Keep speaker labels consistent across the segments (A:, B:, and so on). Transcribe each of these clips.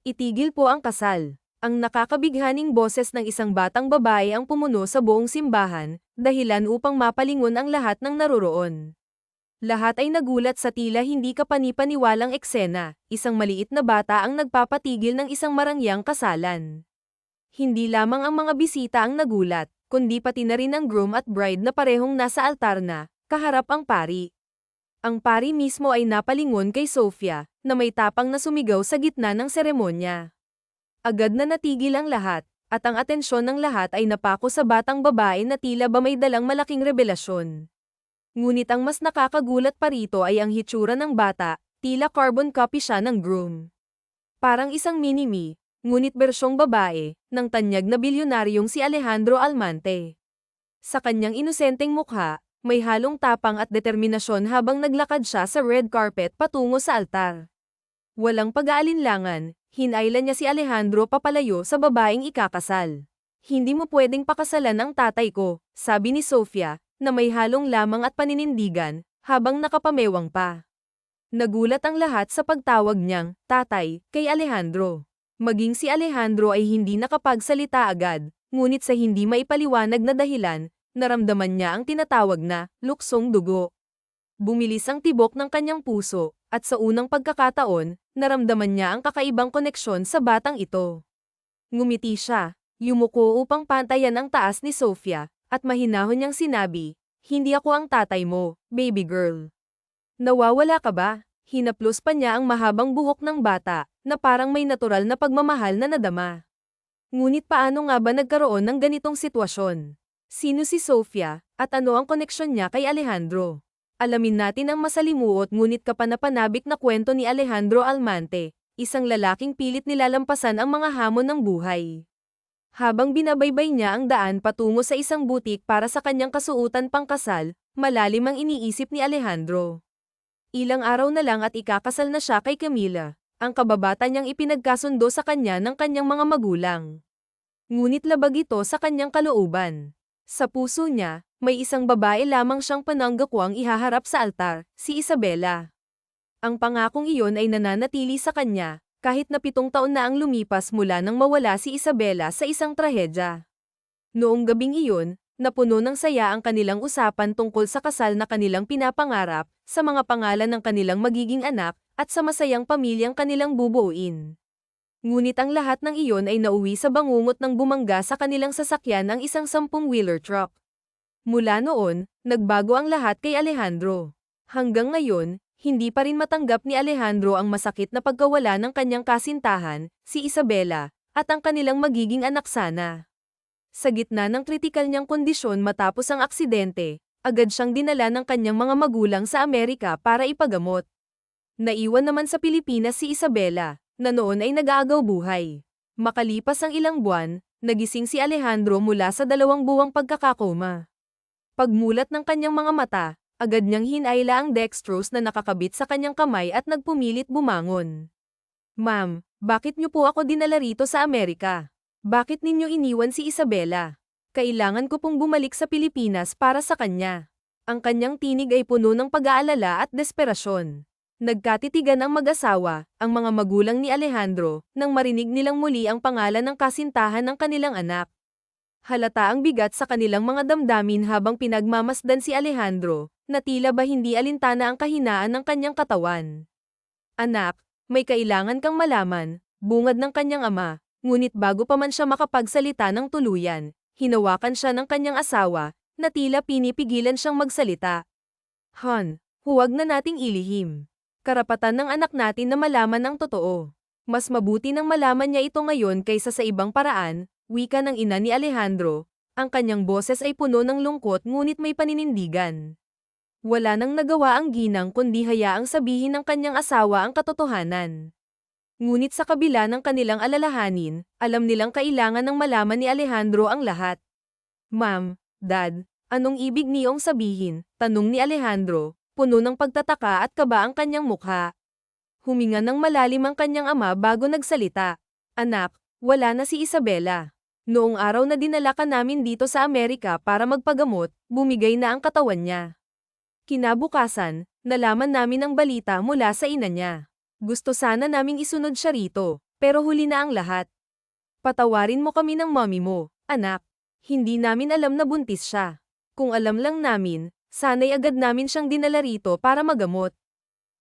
A: Itigil po ang kasal. Ang nakakabighaning boses ng isang batang babae ang pumuno sa buong simbahan, dahilan upang mapalingon ang lahat ng naroroon. Lahat ay nagulat sa tila hindi kapanipaniwalang eksena, isang maliit na bata ang nagpapatigil ng isang marangyang kasalan. Hindi lamang ang mga bisita ang nagulat, kundi pati na rin ang groom at bride na parehong nasa altar na, kaharap ang pari. Ang pari mismo ay napalingon kay Sofia, na may tapang na sumigaw sa gitna ng seremonya. Agad na natigil ang lahat, at ang atensyon ng lahat ay napako sa batang babae na tila ba may dalang malaking revelasyon. Ngunit ang mas nakakagulat pa rito ay ang hitsura ng bata, tila carbon copy siya ng groom. Parang isang mini-me, ngunit bersyong babae, ng tanyag na bilyonaryong si Alejandro Almante. Sa kanyang inosenteng mukha, may halong tapang at determinasyon habang naglakad siya sa red carpet patungo sa altar. Walang pag-aalinlangan, hinailan niya si Alejandro papalayo sa babaeng ikakasal. Hindi mo pwedeng pakasalan ang tatay ko, sabi ni Sofia, na may halong lamang at paninindigan, habang nakapamewang pa. Nagulat ang lahat sa pagtawag niyang, tatay, kay Alejandro. Maging si Alejandro ay hindi nakapagsalita agad, ngunit sa hindi maipaliwanag na dahilan, naramdaman niya ang tinatawag na, luksong dugo. Bumilis ang tibok ng kanyang puso, at sa unang pagkakataon, naramdaman niya ang kakaibang koneksyon sa batang ito. Ngumiti siya, yumuko upang pantayan ang taas ni Sofia, at mahinahon niyang sinabi, hindi ako ang tatay mo, baby girl. Nawawala ka ba? Hinaplos pa niya ang mahabang buhok ng bata, na parang may natural na pagmamahal na nadama. Ngunit paano nga ba nagkaroon ng ganitong sitwasyon? Sino si Sofia, at ano ang koneksyon niya kay Alejandro? Alamin natin ang masalimuot ngunit kapanapanabik na kwento ni Alejandro Almante, isang lalaking pilit nilalampasan ang mga hamon ng buhay. Habang binabaybay niya ang daan patungo sa isang butik para sa kanyang kasuutan pangkasal, malalim ang iniisip ni Alejandro. Ilang araw na lang at ikakasal na siya kay Camila, ang kababata niyang ipinagkasundo sa kanya ng kanyang mga magulang. Ngunit labag ito sa kanyang kalooban. Sa puso niya, may isang babae lamang siyang pananggakwang ihaharap sa altar, si Isabela. Ang pangakong iyon ay nananatili sa kanya, kahit na 7 taon na ang lumipas mula nang mawala si Isabela sa isang trahedya. Noong gabing iyon, napuno ng saya ang kanilang usapan tungkol sa kasal na kanilang pinapangarap, sa mga pangalan ng kanilang magiging anak, at sa masayang pamilyang kanilang bubuuin. Ngunit ang lahat ng iyon ay nauwi sa bangungot ng bumangga sa kanilang sasakyan ang isang 10-wheeler truck. Mula noon, nagbago ang lahat kay Alejandro. Hanggang ngayon, hindi pa rin matanggap ni Alejandro ang masakit na pagkawala ng kanyang kasintahan, si Isabela, at ang kanilang magiging anak sana. Sa gitna ng kritikal niyang kondisyon matapos ang aksidente, agad siyang dinala ng kanyang mga magulang sa Amerika para ipagamot. Naiwan naman sa Pilipinas si Isabela, na noon ay nag-aagaw buhay. Makalipas ang ilang buwan, nagising si Alejandro mula sa 2 buwang pagkakakoma. Pagmulat ng kanyang mga mata, agad niyang hinayla ang dextrose na nakakabit sa kanyang kamay at nagpumilit bumangon. Ma'am, bakit niyo po ako dinala rito sa Amerika? Bakit ninyo iniwan si Isabela? Kailangan ko pong bumalik sa Pilipinas para sa kanya. Ang kanyang tinig ay puno ng pag-aalala at desperasyon. Nagkatitigan ang mag-asawa, ang mga magulang ni Alejandro, nang marinig nilang muli ang pangalan ng kasintahan ng kanilang anak. Halata ang bigat sa kanilang mga damdamin habang pinagmamasdan si Alejandro, na tila ba hindi alintana ang kahinaan ng kanyang katawan. Anak, may kailangan kang malaman, bungad ng kanyang ama, ngunit bago pa man siya makapagsalita ng tuluyan, hinawakan siya ng kanyang asawa, na tila pinipigilan siyang magsalita. Han, huwag na nating ilihim. Karapatan ng anak natin na malaman ang totoo. Mas mabuti nang malaman niya ito ngayon kaysa sa ibang paraan, wika ng ina ni Alejandro. Ang kanyang boses ay puno ng lungkot ngunit may paninindigan. Wala nang nagawa ang ginang kundi hayaang sabihin ng kanyang asawa ang katotohanan. Ngunit sa kabila ng kanilang alalahanin, alam nilang kailangan ng malaman ni Alejandro ang lahat. Ma'am, Dad, anong ibig niyong sabihin? Tanong ni Alejandro. Puno ng pagtataka at kaba ang kanyang mukha. Huminga ng malalim ang kanyang ama bago nagsalita. Anak, wala na si Isabela. Noong araw na dinala ka namin dito sa Amerika para magpagamot, bumigay na ang katawan niya. Kinabukasan, nalaman namin ang balita mula sa ina niya. Gusto sana naming isunod siya rito, Pero huli na ang lahat. Patawarin mo kami ng mommy mo, anak. Hindi namin alam na buntis siya. Kung alam lang namin, sana'y agad namin siyang dinala rito para magamot.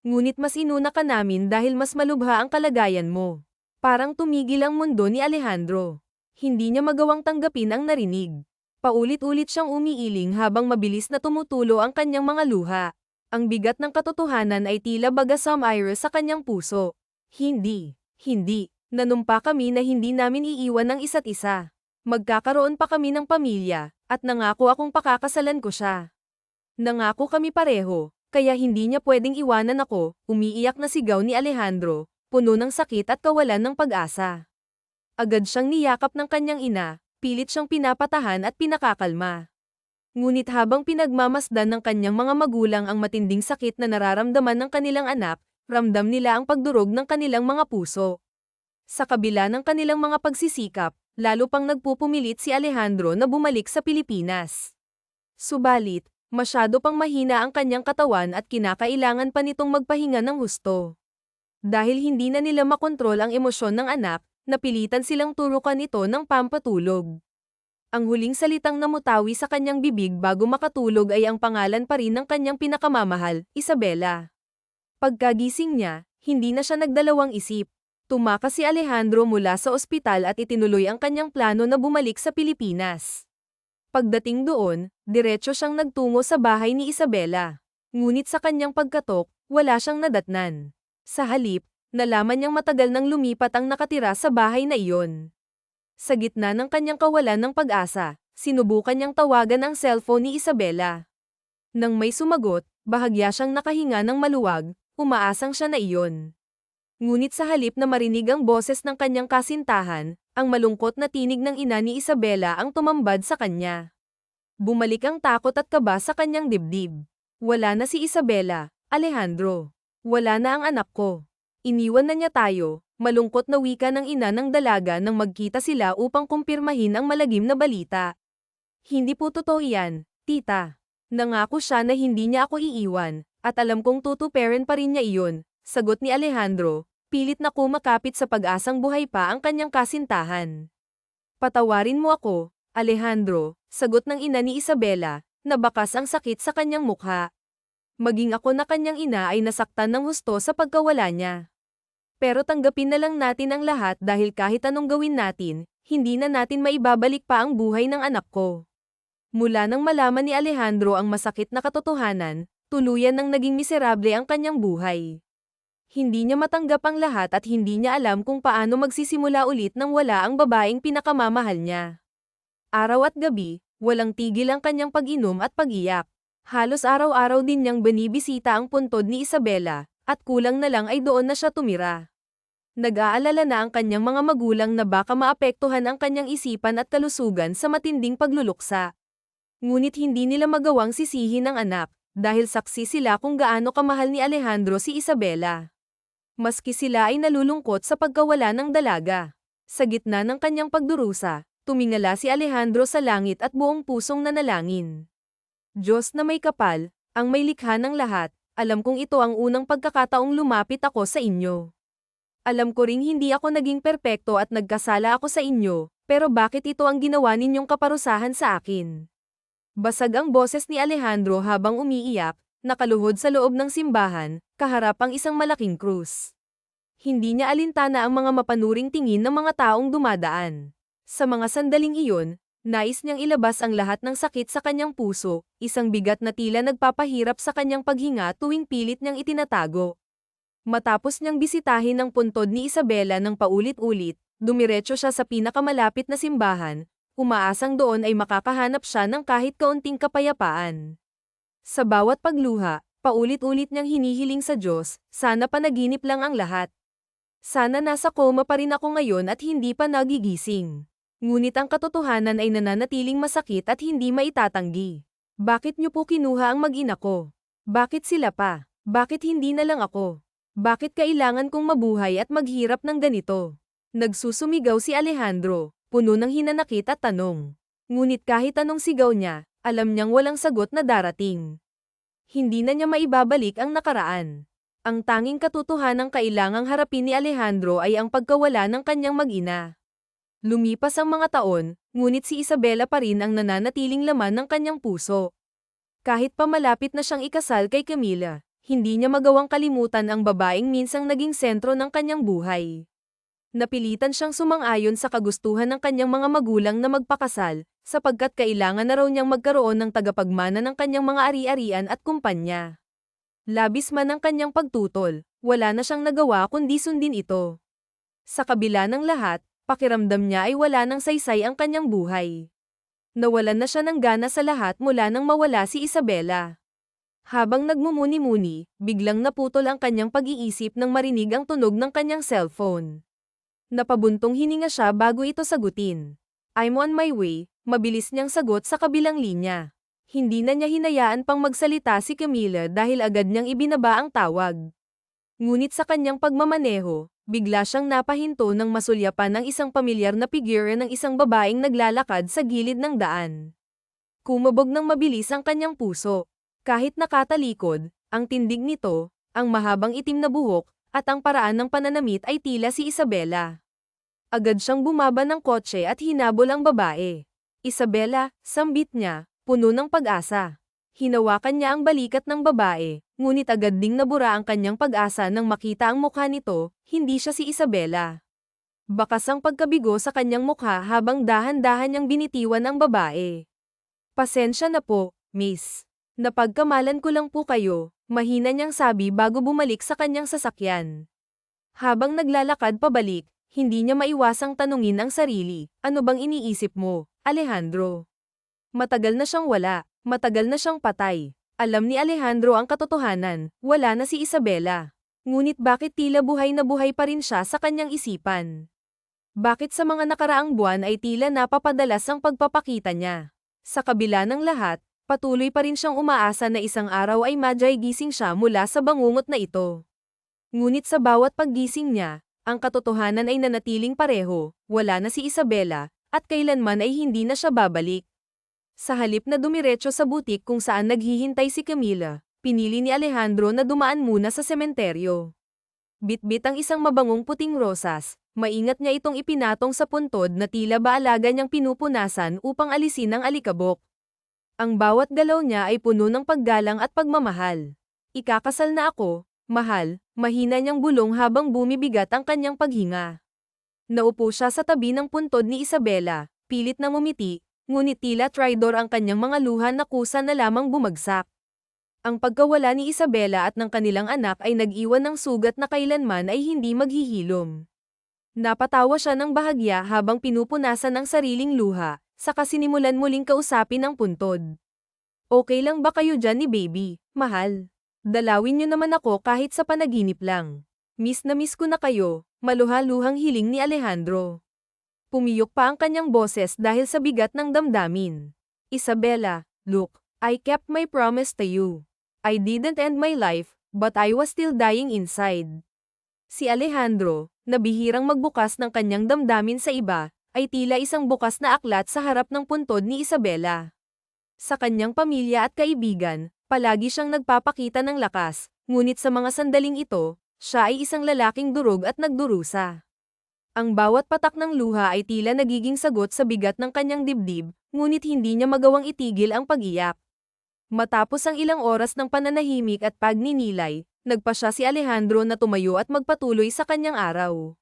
A: Ngunit mas inuna ka namin dahil mas malubha ang kalagayan mo. Parang tumigil ang mundo ni Alejandro. Hindi niya magawang tanggapin ang narinig. Paulit-ulit siyang umiiling habang mabilis na tumutulo ang kanyang mga luha. Ang bigat ng katotohanan ay tila bagasam iris sa kanyang puso. Hindi. Nanumpa kami na hindi namin iiwan ang isa't isa. Magkakaroon pa kami ng pamilya, at nangako akong pakakasalan ko siya. Nangako kami pareho, kaya hindi niya pwedeng iwanan ako, umiiyak na sigaw ni Alejandro, puno ng sakit at kawalan ng pag-asa. Agad siyang niyakap ng kanyang ina, pilit siyang pinapatahan at pinakakalma. Ngunit habang pinagmamasdan ng kanyang mga magulang ang matinding sakit na nararamdaman ng kanilang anak, ramdam nila ang pagdurog ng kanilang mga puso. Sa kabila ng kanilang mga pagsisikap, lalo pang nagpupumilit si Alejandro na bumalik sa Pilipinas. Subalit, masyado pang mahina ang kanyang katawan at kinakailangan pa nitong magpahinga ng husto. Dahil hindi na nila makontrol ang emosyon ng anak, napilitan silang turukan ito ng pampatulog. Ang huling salitang namutawi sa kanyang bibig bago makatulog ay ang pangalan pa rin ng kanyang pinakamamahal, Isabela. Pagkagising niya, hindi na siya nagdalawang isip. Tumakas si Alejandro mula sa ospital at itinuloy ang kanyang plano na bumalik sa Pilipinas. Pagdating doon, diretso siyang nagtungo sa bahay ni Isabela. Ngunit sa kanyang pagkatok, wala siyang nadatnan. Sa halip, nalaman niyang matagal nang lumipat ang nakatira sa bahay na iyon. Sa gitna ng kanyang kawalan ng pag-asa, sinubukan niyang tawagan ang cellphone ni Isabela. Nang may sumagot, bahagya siyang nakahinga ng maluwag, umaasang siya na iyon. Ngunit sa halip na marinig ang boses ng kanyang kasintahan, ang malungkot na tinig ng ina ni Isabela ang tumambad sa kanya. Bumalik ang takot at kaba sa kanyang dibdib. Wala na si Isabela, Alejandro. Wala na ang anak ko. Iniwan na niya tayo, malungkot na wika ng ina ng dalaga nang magkita sila upang kumpirmahin ang malagim na balita. Hindi po totoo yan, tita. Nangako siya na hindi niya ako iiwan, at alam kong tutuperin pa rin niya iyon, sagot ni Alejandro. Pilit na kumakapit sa pag-asang buhay pa ang kanyang kasintahan. Patawarin mo ako, Alejandro, sagot ng ina ni Isabela, na bakas ang sakit sa kanyang mukha. Maging ako na kanyang ina ay nasaktan ng husto sa pagkawala niya. Pero tanggapin na lang natin ang lahat dahil kahit anong gawin natin, hindi na natin maibabalik pa ang buhay ng anak ko. Mula nang malaman ni Alejandro ang masakit na katotohanan, tuluyan nang naging miserable ang kanyang buhay. Hindi niya matanggap ang lahat at hindi niya alam kung paano magsisimula ulit nang wala ang babaeng pinakamamahal niya. Araw at gabi, walang tigil ang kanyang pag-inom at pag-iyak. Halos araw-araw din niyang binibisita ang puntod ni Isabela, at kulang na lang ay doon na siya tumira. Nag-aalala na ang kanyang mga magulang na baka maapektuhan ang kanyang isipan at kalusugan sa matinding pagluluksa. Ngunit hindi nila magawang sisihin ang anak, dahil saksi sila kung gaano kamahal ni Alejandro si Isabela. Maski sila ay nalulungkot sa pagkawala ng dalaga. Sa gitna ng kanyang pagdurusa, tumingala si Alejandro sa langit at buong pusong nanalangin. Diyos na may kapal, ang may likha ng lahat, alam kong ito ang unang pagkakataong lumapit ako sa inyo. Alam ko ring hindi ako naging perpekto at nagkasala ako sa inyo, pero bakit ito ang ginawa ninyong kaparusahan sa akin? Basag ang boses ni Alejandro habang umiiyak, nakaluhod sa loob ng simbahan, kaharap ang isang malaking krus. Hindi niya alintana ang mga mapanuring tingin ng mga taong dumadaan. Sa mga sandaling iyon, nais niyang ilabas ang lahat ng sakit sa kanyang puso, isang bigat na tila nagpapahirap sa kanyang paghinga tuwing pilit niyang itinatago. Matapos niyang bisitahin ang puntod ni Isabela ng paulit-ulit, dumiretso siya sa pinakamalapit na simbahan, umaasang doon ay makakahanap siya ng kahit kaunting kapayapaan. Sa bawat pagluha, paulit-ulit niyang hinihiling sa Diyos, sana panaginip lang ang lahat. Sana nasa koma pa rin ako ngayon at hindi pa nagigising. Ngunit ang katotohanan ay nananatiling masakit at hindi maitatanggi. Bakit niyo po kinuha ang mag-ina ko? Bakit sila pa? Bakit hindi na lang ako? Bakit kailangan kong mabuhay at maghirap ng ganito? Nagsusumigaw si Alejandro, puno ng hinanakit at tanong. Ngunit kahit anong sigaw niya, alam niyang walang sagot na darating. Hindi na niya maibabalik ang nakaraan. Ang tanging katotohanang kailangang harapin ni Alejandro ay ang pagkawala ng kanyang mag-ina. Lumipas ang mga taon, ngunit si Isabela pa rin ang nananatiling laman ng kanyang puso. Kahit pa malapit na siyang ikasal kay Camila, hindi niya magawang kalimutan ang babaeng minsang naging sentro ng kanyang buhay. Napilitan siyang sumang-ayon sa kagustuhan ng kanyang mga magulang na magpakasal, sapagkat kailangan na raw niyang magkaroon ng tagapagmana ng kanyang mga ari-arian at kumpanya. Labis man ang kanyang pagtutol, wala na siyang nagawa kundi sundin ito. Sa kabila ng lahat, pakiramdam niya ay wala ng saysay ang kanyang buhay. Nawalan na siya ng gana sa lahat mula nang mawala si Isabela. Habang nagmumuni-muni, biglang naputol ang kanyang pag-iisip nang marinig ang tunog ng kanyang cellphone. Napabuntong hininga siya bago ito sagutin. "I'm on my way," mabilis niyang sagot sa kabilang linya. Hindi na niya hinayaan pang magsalita si Camila dahil agad niyang ibinaba ang tawag. Ngunit sa kanyang pagmamaneho, bigla siyang napahinto ng masulyapan ng isang pamilyar na figure ng isang babaeng naglalakad sa gilid ng daan. Kumabog ng mabilis ang kanyang puso. Kahit nakatalikod, ang tindig nito, ang mahabang itim na buhok, at ang paraan ng pananamit ay tila si Isabela. Agad siyang bumaba ng kotse at hinabol ang babae. "Isabela," sambit niya, puno ng pag-asa. Hinawakan niya ang balikat ng babae, ngunit agad ding nabura ang kanyang pag-asa nang makita ang mukha nito, hindi siya si Isabela. Bakas ang pagkabigo sa kanyang mukha habang dahan-dahan niyang binitiwan ang babae. "Pasensya na po, miss. Napagkamalan ko lang po kayo," mahina niyang sabi bago bumalik sa kanyang sasakyan. Habang naglalakad pabalik, hindi niya maiwasang tanungin ang sarili, "Ano bang iniisip mo, Alejandro?" Matagal na siyang wala, matagal na siyang patay. Alam ni Alejandro ang katotohanan, wala na si Isabela. Ngunit bakit tila buhay na buhay pa rin siya sa kanyang isipan? Bakit sa mga nakaraang buwan ay tila napapadalas ang pagpapakita niya? Sa kabila ng lahat, patuloy pa rin siyang umaasa na isang araw ay gising siya mula sa bangungot na ito. Ngunit sa bawat paggising niya, ang katotohanan ay nanatiling pareho, wala na si Isabela, at kailanman ay hindi na siya babalik. Sa halip na dumiretso sa butik kung saan naghihintay si Camila, pinili ni Alejandro na dumaan muna sa sementeryo. Bitbit ang isang mabangong puting rosas, maingat niya itong ipinatong sa puntod na tila ba alaga niyang pinupunasan upang alisin ang alikabok. Ang bawat galaw niya ay puno ng paggalang at pagmamahal. "Ikakasal na ako, mahal," mahina niyang bulong habang bumibigat ang kanyang paghinga. Naupo siya sa tabi ng puntod ni Isabela, pilit na ngumiti, ngunit tila traidor ang kanyang mga luha na kusa na lamang bumagsak. Ang pagkawala ni Isabela at ng kanilang anak ay nag-iwan ng sugat na kailanman ay hindi maghihilom. Napatawa siya ng bahagya habang pinupunasan ang sariling luha, saka sinimulan muling kausapin ang puntod. "Okay lang ba kayo dyan ni baby, mahal? Dalawin niyo naman ako kahit sa panaginip lang. Miss na miss ko na kayo," maluha-luhang hiling ni Alejandro. Pumiyok pa ang kanyang boses dahil sa bigat ng damdamin. "Isabela, look, I kept my promise to you. I didn't end my life, but I was still dying inside." Si Alejandro, na bihirang magbukas ng kanyang damdamin sa iba, ay tila isang bukas na aklat sa harap ng puntod ni Isabela. Sa kanyang pamilya at kaibigan, palagi siyang nagpapakita ng lakas, ngunit sa mga sandaling ito, siya ay isang lalaking durog at nagdurusa. Ang bawat patak ng luha ay tila nagiging sagot sa bigat ng kanyang dibdib, ngunit hindi niya magawang itigil ang pag-iyak. Matapos ang ilang oras ng pananahimik at pagninilay, nagpasya si Alejandro na tumayo at magpatuloy sa kanyang araw.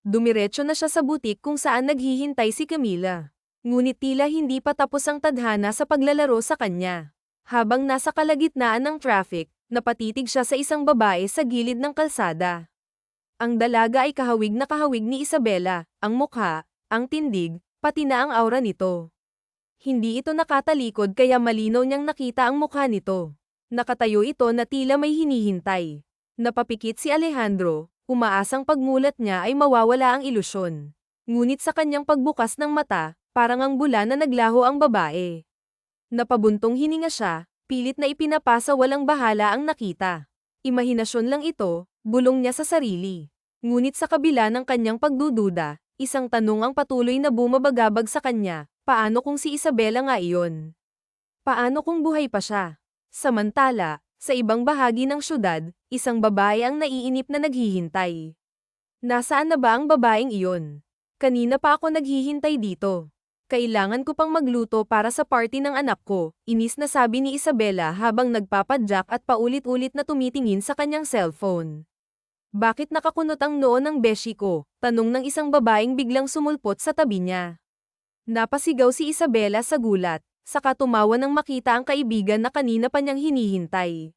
A: Dumiretso na siya sa butik kung saan naghihintay si Camila. Ngunit tila hindi pa tapos ang tadhana sa paglalaro sa kanya. Habang nasa kalagitnaan ng traffic, napatitig siya sa isang babae sa gilid ng kalsada. Ang dalaga ay kahawig na kahawig ni Isabela, ang mukha, ang tindig, pati na ang aura nito. Hindi ito nakatalikod kaya malinaw niyang nakita ang mukha nito. Nakatayo ito na tila may hinihintay. Napapikit si Alejandro, umaasang pagmulat niya ay mawawala ang ilusyon. Ngunit sa kanyang pagbukas ng mata, parang ang bula na naglaho ang babae. Napabuntong hininga siya, pilit na ipinapasa walang bahala ang nakita. Imahinasyon lang ito, bulong niya sa sarili. Ngunit sa kabila ng kanyang pagdududa, isang tanong ang patuloy na bumabagabag sa kanya, paano kung si Isabela nga iyon? Paano kung buhay pa siya? Samantala, Sa ibang bahagi ng syudad, isang babae ang naiinip na naghihintay. Nasaan na ba ang babaeng iyon? Kanina pa ako naghihintay dito. Kailangan ko pang magluto para sa party ng anak ko, inis na sabi ni Isabela habang nagpapadyak at paulit-ulit na tumitingin sa kanyang cellphone. Bakit nakakunot ang noo ng beshi ko? Tanong ng isang babaeng biglang sumulpot sa tabi niya. Napasigaw si Isabela sa gulat, saka tumawa nang makita ang kaibigan na kanina pa niyang hinihintay.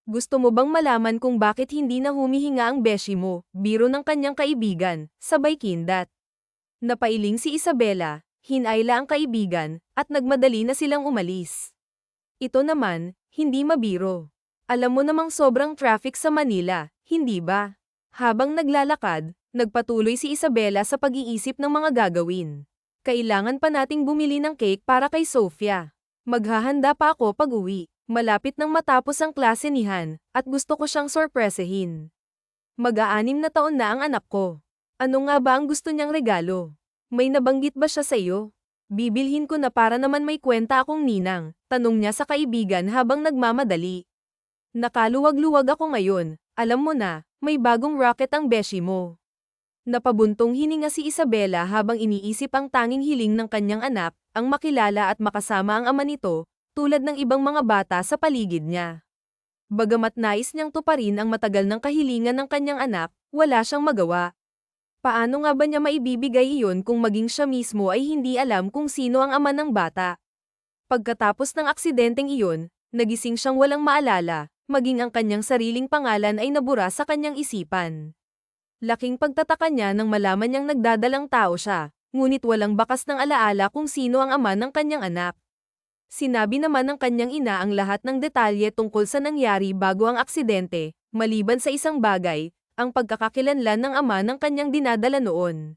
A: Gusto mo bang malaman kung bakit hindi na humihinga ang beshi mo? Biro ng kanyang kaibigan, sabay kindat. Napailing si Isabela, hinayla ang kaibigan, at nagmadali na silang umalis. Ito naman, hindi mabiro. Alam mo namang sobrang traffic sa Manila, hindi ba? Habang naglalakad, nagpatuloy si Isabela sa pag-iisip ng mga gagawin. Kailangan pa nating bumili ng cake para kay Sofia. Maghahanda pa ako pag-uwi. Malapit nang matapos ang klase ni Han, at gusto ko siyang sorpresahin. Mag-aanim na taon na ang anak ko. Ano nga ba ang gusto niyang regalo? May nabanggit ba siya sa iyo? Bibilhin ko na para naman may kwenta akong ninang, tanong niya sa kaibigan habang nagmamadali. Nakaluwag-luwag ako ngayon, alam mo na, may bagong rocket ang beshi mo. Napabuntong hininga si Isabela habang iniisip ang tanging hiling ng kanyang anak, ang makilala at makasama ang ama nito, tulad ng ibang mga bata sa paligid niya. Bagamat nais niyang tuparin ang matagal ng kahilingan ng kanyang anak, wala siyang magawa. Paano nga ba niya maibibigay iyon kung maging siya mismo ay hindi alam kung sino ang ama ng bata? Pagkatapos ng aksidenteng iyon, nagising siyang walang maalala, maging ang kanyang sariling pangalan ay nabura sa kanyang isipan. Laking pagtataka niya nang malaman niyang nagdadalang tao siya, ngunit walang bakas ng alaala kung sino ang ama ng kanyang anak. Sinabi naman ng kanyang ina ang lahat ng detalye tungkol sa nangyari bago ang aksidente, maliban sa isang bagay, ang pagkakakilanlan ng ama ng kanyang dinadala noon.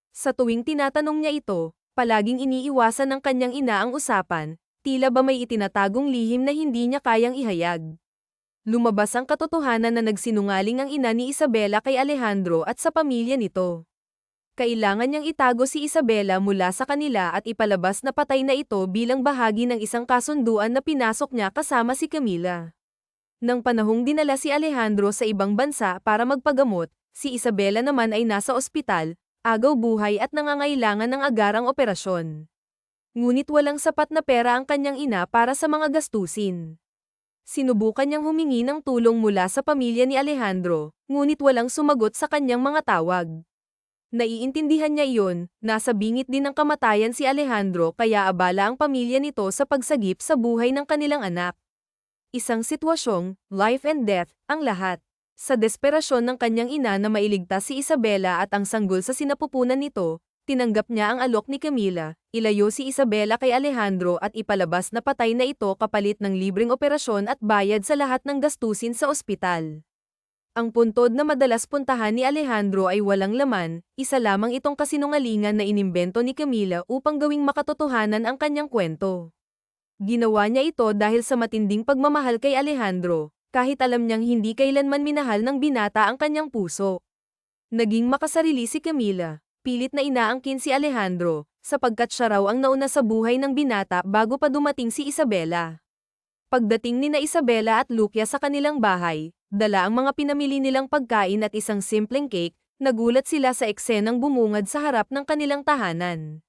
A: Sa tuwing tinatanong niya ito, palaging iniiwasan ng kanyang ina ang usapan, tila ba may itinatagong lihim na hindi niya kayang ihayag. Lumabas ang katotohanan na nagsinungaling ang ina ni Isabela kay Alejandro at sa pamilya nito. Kailangan niyang itago si Isabela mula sa kanila at ipalabas na patay na ito bilang bahagi ng isang kasunduan na pinasok niya kasama si Camila. Nang panahong dinala si Alejandro sa ibang bansa para magpagamot, si Isabela naman ay nasa ospital, agaw buhay at nangangailangan ng agarang operasyon. Ngunit walang sapat na pera ang kanyang ina para sa mga gastusin. Sinubukan niyang humingi ng tulong mula sa pamilya ni Alejandro, ngunit walang sumagot sa kanyang mga tawag. Naiintindihan niya iyon, nasa bingit din ng kamatayan si Alejandro kaya abala ang pamilya nito sa pagsagip sa buhay ng kanilang anak. Isang sitwasyong, life and death, ang lahat. Sa desperasyon ng kanyang ina na mailigtas si Isabela at ang sanggol sa sinapupunan nito, tinanggap niya ang alok ni Camila, ilayo si Isabela kay Alejandro at ipalabas na patay na ito kapalit ng libreng operasyon at bayad sa lahat ng gastusin sa ospital. Ang puntod na madalas puntahan ni Alejandro ay walang laman, isa lamang itong kasinungalingan na inimbento ni Camila upang gawing makatotohanan ang kanyang kwento. Ginawa niya ito dahil sa matinding pagmamahal kay Alejandro, kahit alam niyang hindi kailanman minahal ng binata ang kanyang puso. Naging makasarili si Camila, pilit na inaangkin si Alejandro, sapagkat siya raw ang nauna sa buhay ng binata bago pa dumating si Isabela. Pagdating ni na Isabela at Lucia sa kanilang bahay, dala ang mga pinamili nilang pagkain at isang simpleng cake, nagulat sila sa eksenang bumungad sa harap ng kanilang tahanan.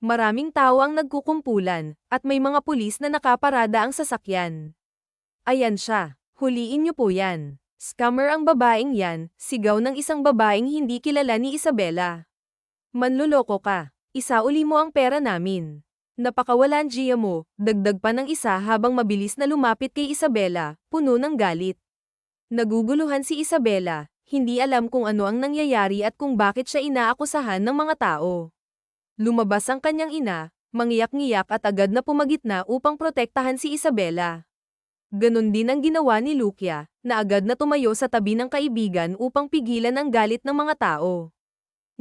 A: Maraming tao ang nagkukumpulan, at may mga pulis na nakaparada ang sasakyan. Ayan siya, huliin niyo po yan. Scammer ang babaeng yan, sigaw ng isang babaeng hindi kilala ni Isabela. Manloloko ka, isauli mo ang pera namin. Napakawalan Gia mo, dagdag pa ng isa habang mabilis na lumapit kay Isabela, puno ng galit. Naguguluhan si Isabela, hindi alam kung ano ang nangyayari at kung bakit siya inaakusahan ng mga tao. Lumabas ang kanyang ina, mangiyak-ngiyak at agad na pumagitna upang protektahan si Isabela. Ganon din ang ginawa ni Lucia, na agad na tumayo sa tabi ng kaibigan upang pigilan ang galit ng mga tao.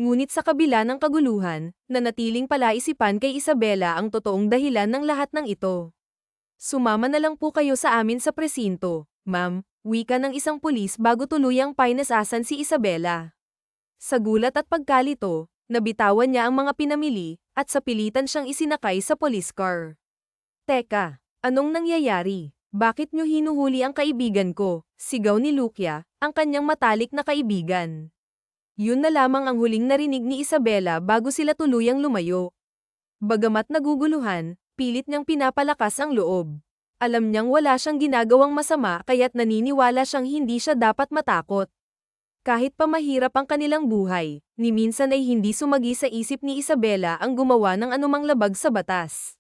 A: Ngunit sa kabila ng kaguluhan, nanatiling palaisipan kay Isabela ang totoong dahilan ng lahat ng ito. Sumama na lang po kayo sa amin sa presinto, ma'am, wika ng isang pulis bago tuluyang painesasan si Isabela. Sa gulat at pagkalito, nabitawan niya ang mga pinamili, at sa pilitan siyang isinakay sa police car. Teka, anong nangyayari? Bakit niyo hinuhuli ang kaibigan ko? Sigaw ni Lucia, ang kanyang matalik na kaibigan. Yun na lamang ang huling narinig ni Isabela bago sila tuluyang lumayo. Bagamat naguguluhan, pilit niyang pinapalakas ang loob. Alam niyang wala siyang ginagawang masama kaya't naniniwala siyang hindi siya dapat matakot. Kahit pa mahirap ang kanilang buhay, ni minsan ay hindi sumagi sa isip ni Isabela ang gumawa ng anumang labag sa batas.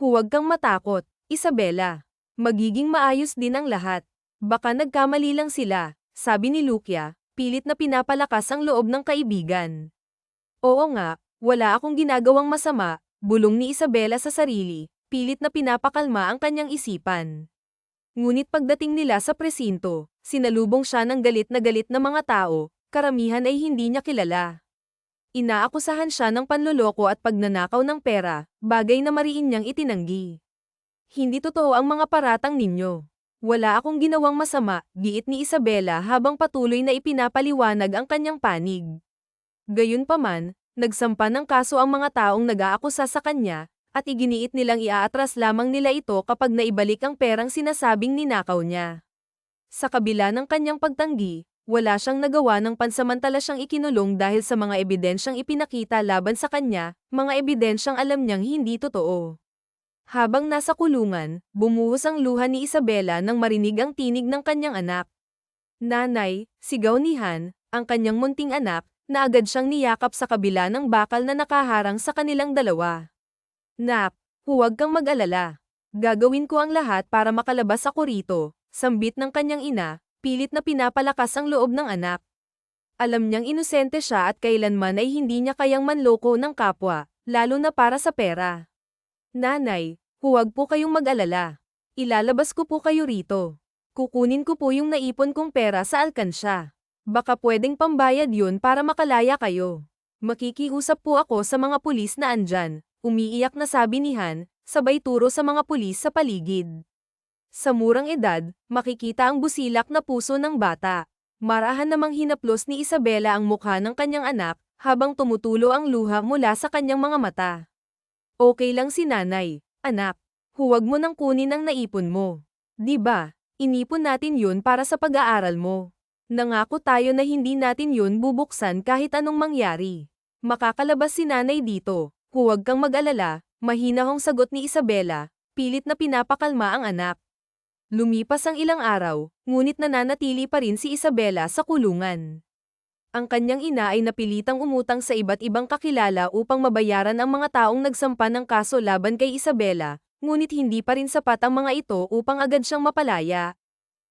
A: Huwag kang matakot, Isabela. Magiging maayos din ang lahat. Baka nagkamali lang sila, sabi ni Lucia, pilit na pinapalakas ang loob ng kaibigan. Oo nga, wala akong ginagawang masama, bulong ni Isabela sa sarili, pilit na pinapakalma ang kanyang isipan. Ngunit pagdating nila sa presinto, sinalubong siya ng galit na mga tao, karamihan ay hindi niya kilala. Inaakusahan siya ng panloloko at pagnanakaw ng pera, bagay na mariin niyang itinanggi. Hindi totoo ang mga paratang ninyo. Wala akong ginawang masama, giit ni Isabela habang patuloy na ipinapaliwanag ang kanyang panig. Gayunpaman, nagsampa ng kaso ang mga taong nag-aakusa sa kanya, at iginiit nilang iaatras lamang nila ito kapag naibalik ang perang sinasabing ninakaw niya. Sa kabila ng kanyang pagtanggi, wala siyang nagawa ng pansamantala siyang ikinulong dahil sa mga ebidensyang ipinakita laban sa kanya, mga ebidensyang alam niyang hindi totoo. Habang nasa kulungan, bumuhos ang luha ni Isabela nang marinig ang tinig ng kanyang anak. Nanay, sigaw ni Han, ang kanyang munting anak, na agad siyang niyakap sa kabila ng bakal na nakaharang sa kanilang dalawa. Nak, huwag kang mag-alala. Gagawin ko ang lahat para makalabas ako rito, sambit ng kanyang ina, pilit na pinapalakas ang loob ng anak. Alam niyang inosente siya at kailanman ay hindi niya kayang manloko ng kapwa, lalo na para sa pera. Nanay, huwag po kayong mag-alala. Ilalabas ko po kayo rito. Kukunin ko po yung naipon kong pera sa alkansya. Baka pwedeng pambayad yun para makalaya kayo. Makikiusap po ako sa mga pulis na andyan, umiiyak na sabi ni Han, sabay turo sa mga pulis sa paligid. Sa murang edad, makikita ang busilak na puso ng bata. Marahan namang hinaplos ni Isabela ang mukha ng kanyang anak, habang tumutulo ang luha mula sa kanyang mga mata. Okay lang si nanay, anak. Huwag mo nang kunin ang naipon mo. Di ba? Inipon natin yun para sa pag-aaral mo. Nangako tayo na hindi natin yun bubuksan kahit anong mangyari. Makakalabas si nanay dito. Huwag kang mag-alala, mahinahong sagot ni Isabela, pilit na pinapakalma ang anak. Lumipas ang ilang araw, ngunit nananatili pa rin si Isabela sa kulungan. Ang kanyang ina ay napilitang umutang sa iba't ibang kakilala upang mabayaran ang mga taong nagsampa ng kaso laban kay Isabela, ngunit hindi pa rin sapat ang mga ito upang agad siyang mapalaya.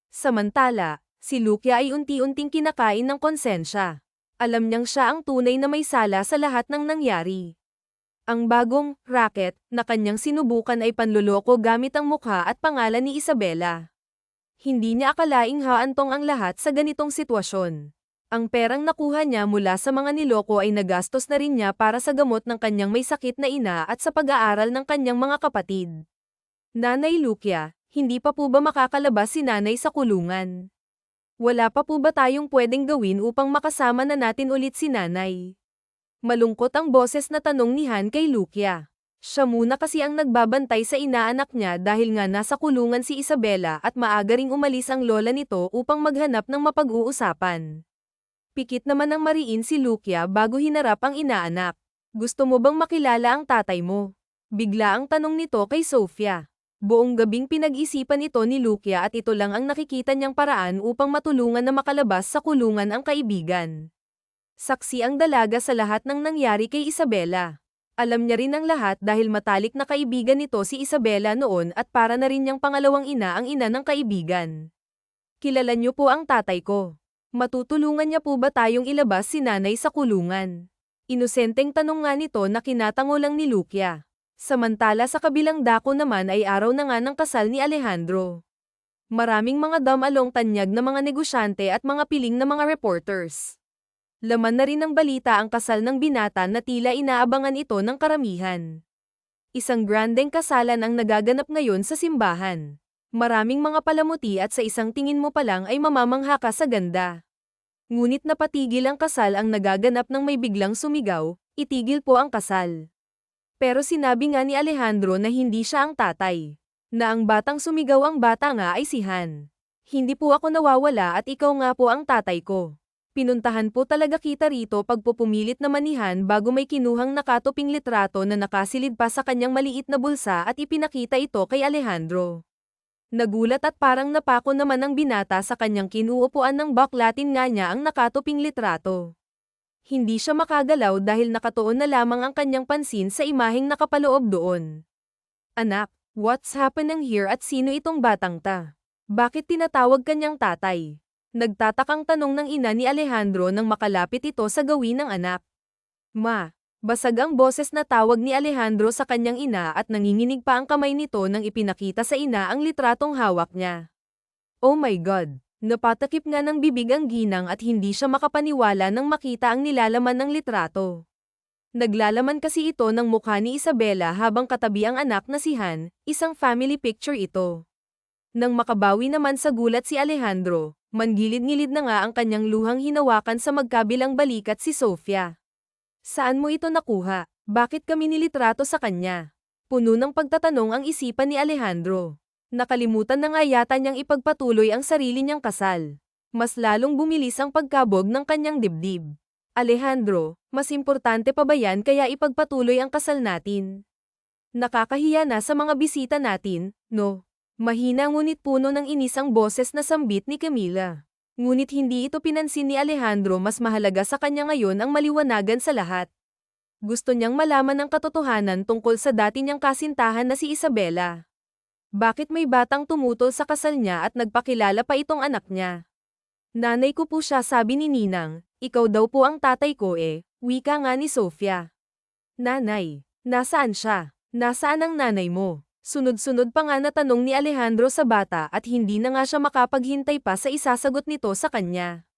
A: Samantala, si Lucia ay unti-unting kinakain ng konsensya. Alam niyang siya ang tunay na may sala sa lahat ng nangyari. Ang bagong racket na kanyang sinubukan ay panloloko gamit ang mukha at pangalan ni Isabela. Hindi niya akalaing haantong ang lahat sa ganitong sitwasyon. Ang perang nakuha niya mula sa mga niloko ay nagastos na rin niya para sa gamot ng kanyang may sakit na ina at sa pag-aaral ng kanyang mga kapatid. Nanay Lucia, hindi pa po ba makakalabas si nanay sa kulungan? Wala pa po ba tayong pwedeng gawin upang makasama na natin ulit si nanay? Malungkot ang boses na tanong ni Han kay Lucia. Siya muna kasi ang nagbabantay sa inaanak niya dahil nga nasa kulungan si Isabela at maaga ring umalis ang lola nito upang maghanap ng mapag-uusapan. Pikit naman ang mariin si Lucia bago hinarap ang inaanak. Gusto mo bang makilala ang tatay mo? Bigla ang tanong nito kay Sofia. Buong gabing pinag-isipan ito ni Lucia at ito lang ang nakikita niyang paraan upang matulungan na makalabas sa kulungan ang kaibigan. Saksi ang dalaga sa lahat ng nangyari kay Isabela. Alam niya rin ang lahat dahil matalik na kaibigan nito si Isabela noon at para na rin niyang pangalawang ina ang ina ng kaibigan. Kilala niyo po ang tatay ko. Matutulungan niya po ba tayong ilabas si nanay sa kulungan? Inosenteng tanong nga nito na kinatango lang ni Lucia. Samantala sa kabilang dako naman ay araw na nga ng kasal ni Alejandro. Maraming mga damalong tanyag na mga negosyante at mga piling na mga reporters. Laman na rin ng balita ang kasal ng binata na tila inaabangan ito ng karamihan. Isang grandeng kasalan ang nagaganap ngayon sa simbahan. Maraming mga palamuti at sa isang tingin mo pa lang ay mamamangha ka sa ganda. Ngunit napatigil ang kasal ang nagaganap ng may biglang sumigaw, itigil po ang kasal. Pero sinabi nga ni Alejandro na hindi siya ang tatay. Na ang batang sumigaw ang bata nga ay si Han. Hindi po ako nawawala at ikaw nga po ang tatay ko. Pinuntahan po talaga kita rito pagpupumilit naman ni Han bago may kinuhang nakatuping litrato na nakasilid pa sa kanyang maliit na bulsa at ipinakita ito kay Alejandro. Nagulat at parang napako naman ang binata sa kanyang kinuupuan ng baklatin nga niya ang nakatuping litrato. Hindi siya makagalaw dahil nakatuon na lamang ang kanyang pansin sa imaheng nakapaloob doon. Anak, what's happening here at sino itong batang ta? Bakit tinatawag kanyang tatay? Nagtatakang tanong ng ina ni Alejandro nang makalapit ito sa gawin ng anak. Ma, basag ang boses na tawag ni Alejandro sa kanyang ina at nanginginig pa ang kamay nito nang ipinakita sa ina ang litratong hawak niya. Oh my God! Napatakip nga ng bibig ang ginang at hindi siya makapaniwala nang makita ang nilalaman ng litrato. Naglalaman kasi ito ng mukha ni Isabela habang katabi ang anak na si Han, isang family picture ito. Nang makabawi naman sa gulat si Alejandro, mangilid-ngilid na nga ang kanyang luhang hinawakan sa magkabilang balikat si Sofia. Saan mo ito nakuha? Bakit kami nilitrato sa kanya? Puno ng pagtatanong ang isipan ni Alejandro. Nakalimutan na nga yata niyang ipagpatuloy ang sarili niyang kasal. Mas lalong bumilis ang pagkabog ng kanyang dibdib. Alejandro, mas importante pa ba yan kaya ipagpatuloy ang kasal natin? Nakakahiya na sa mga bisita natin, no? Mahina ngunit puno ng inis ang boses na sambit ni Camila. Ngunit hindi ito pinansin ni Alejandro, mas mahalaga sa kanya ngayon ang maliwanagan sa lahat. Gusto niyang malaman ang katotohanan tungkol sa dati niyang kasintahan na si Isabela. Bakit may batang tumutol sa kasal niya at nagpakilala pa itong anak niya? Nanay ko po siya, sabi ni Ninang, ikaw daw po ang tatay ko wika nga ni Sofia. Nanay, nasaan siya? Nasaan ang nanay mo? Sunod-sunod pa nga na tanong ni Alejandro sa bata at hindi na nga siya makapaghintay pa sa isasagot nito sa kanya.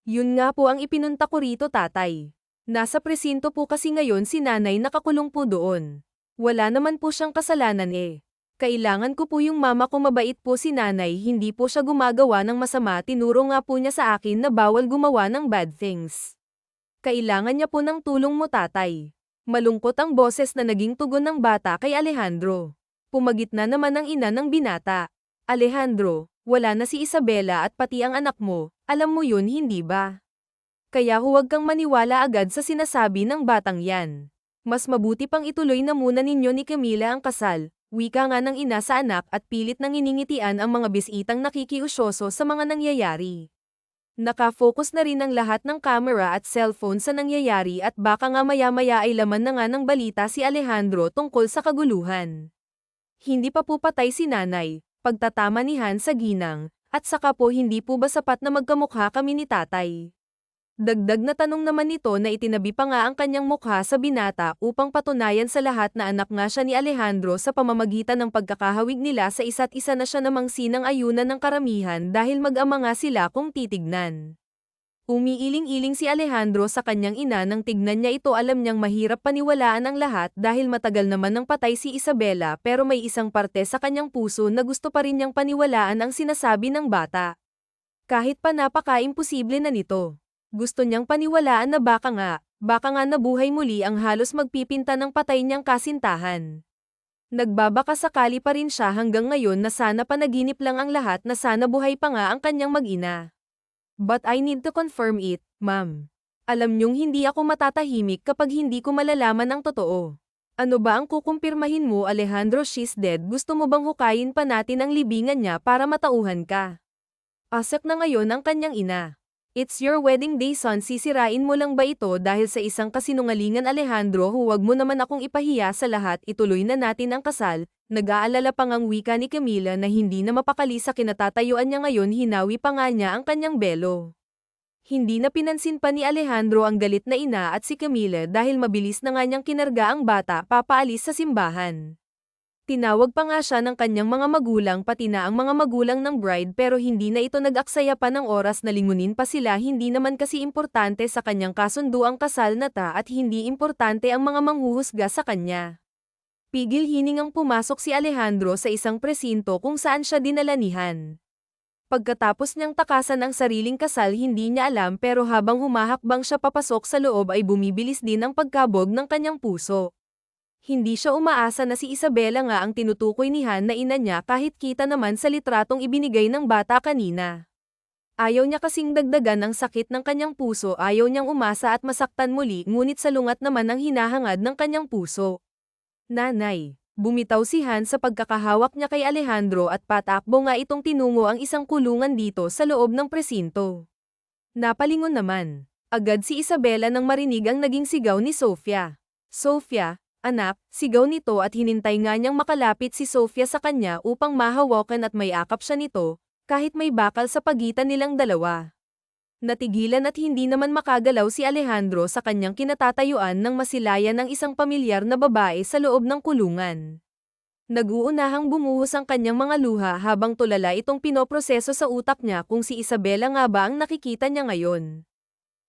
A: Yun nga po ang ipinunta ko rito, tatay. Nasa presinto po kasi ngayon si nanay, nakakulong po doon. Wala naman po siyang kasalanan Kailangan ko po yung mama ko, mabait po si nanay, hindi po siya gumagawa ng masama, tinuro nga po niya sa akin na bawal gumawa ng bad things. Kailangan niya po ng tulong mo, tatay. Malungkot ang boses na naging tugon ng bata kay Alejandro. Pumagitna naman ang ina ng binata. Alejandro, wala na si Isabela at pati ang anak mo, alam mo yun hindi ba? Kaya huwag kang maniwala agad sa sinasabi ng batang yan. Mas mabuti pang ituloy na muna ninyo ni Camila ang kasal, wika nga ng ina sa anak at pilit nang iningitian ang mga bisitang nakikiusyoso sa mga nangyayari. Nakafocus na rin ang lahat ng camera at cellphone sa nangyayari at baka nga maya-maya ay laman na nga ng balita si Alejandro tungkol sa kaguluhan. Hindi pa po patay si nanay, pagtatama ni Han sa ginang, at saka po hindi po ba sapat na magkamukha kami ni tatay? Dagdag na tanong naman nito na itinabi pa nga ang kanyang mukha sa binata upang patunayan sa lahat na anak nga siya ni Alejandro sa pamamagitan ng pagkakahawig nila sa isa't isa na siya namang sinang ayunan ng karamihan dahil mag-ama nga sila kung titignan. Umiiling-iling si Alejandro sa kanyang ina nang tignan niya ito, alam niyang mahirap paniwalaan ang lahat dahil matagal naman nang patay si Isabela pero may isang parte sa kanyang puso na gusto pa rin niyang paniwalaan ang sinasabi ng bata. Kahit pa napaka-imposible na nito. Gusto niyang paniwalaan na baka nga nabuhay muli ang halos magpipinta ng patay niyang kasintahan. Nagbabaka sakali pa rin siya hanggang ngayon na sana panaginip lang ang lahat, na sana buhay pa nga ang kanyang mag-ina. But I need to confirm it, ma'am. Alam niyong hindi ako matatahimik kapag hindi ko malalaman ang totoo. Ano ba ang kukumpirmahin mo, Alejandro? She's dead. Gusto mo bang hukayin pa natin ang libingan niya para matauhan ka? Asak na ngayon ang kanyang ina. It's your wedding day, son. Sisirain mo lang ba ito dahil sa isang kasinungalingan, Alejandro? Huwag mo naman akong ipahiya sa lahat, ituloy na natin ang kasal. Nag-aalala pa ngang wika ni Camila na hindi na mapakali sa kinatatayuan niya ngayon, hinawi pa nga niya ang kanyang belo. Hindi na pinansin pa ni Alejandro ang galit na ina at si Camila dahil mabilis na nga niyang kinarga ang bata papaalis sa simbahan. Tinawag pa nga siya ng kanyang mga magulang pati na ang mga magulang ng bride pero hindi na ito nag-aksaya pa ng oras na lingunin pa sila. Hindi naman kasi importante sa kanyang kasundo ang kasal na ta at hindi importante ang mga manghuhusga sa kanya. Pigil hiningang pumasok si Alejandro sa isang presinto kung saan siya dinala ni Han. Pagkatapos niyang takasan ang sariling kasal, hindi niya alam pero habang humahakbang siya papasok sa loob ay bumibilis din ang pagkabog ng kanyang puso. Hindi siya umaasa na si Isabela nga ang tinutukoy ni Han na ina niya kahit kita naman sa litratong ibinigay ng bata kanina. Ayaw niya kasing dagdagan ang sakit ng kanyang puso, ayaw niyang umasa at masaktan muli, ngunit salungat naman ang hinahangad ng kanyang puso. Nanay. Bumitaw si Han sa pagkakahawak niya kay Alejandro at patakbo nga itong tinungo ang isang kulungan dito sa loob ng presinto. Napalingon naman. Agad si Isabela nang marinig ang naging sigaw ni Sofia. Sofia, anak, sigaw nito at hinintay nga niyang makalapit si Sofia sa kanya upang mahawakan at mayakap siya nito, kahit may bakal sa pagitan nilang dalawa. Natigilan at hindi naman makagalaw si Alejandro sa kanyang kinatatayuan nang masilayan ng isang pamilyar na babae sa loob ng kulungan. Nag-uunahang bumuhos ang kanyang mga luha habang tulala itong pinoproseso sa utak niya kung si Isabela nga ba ang nakikita niya ngayon.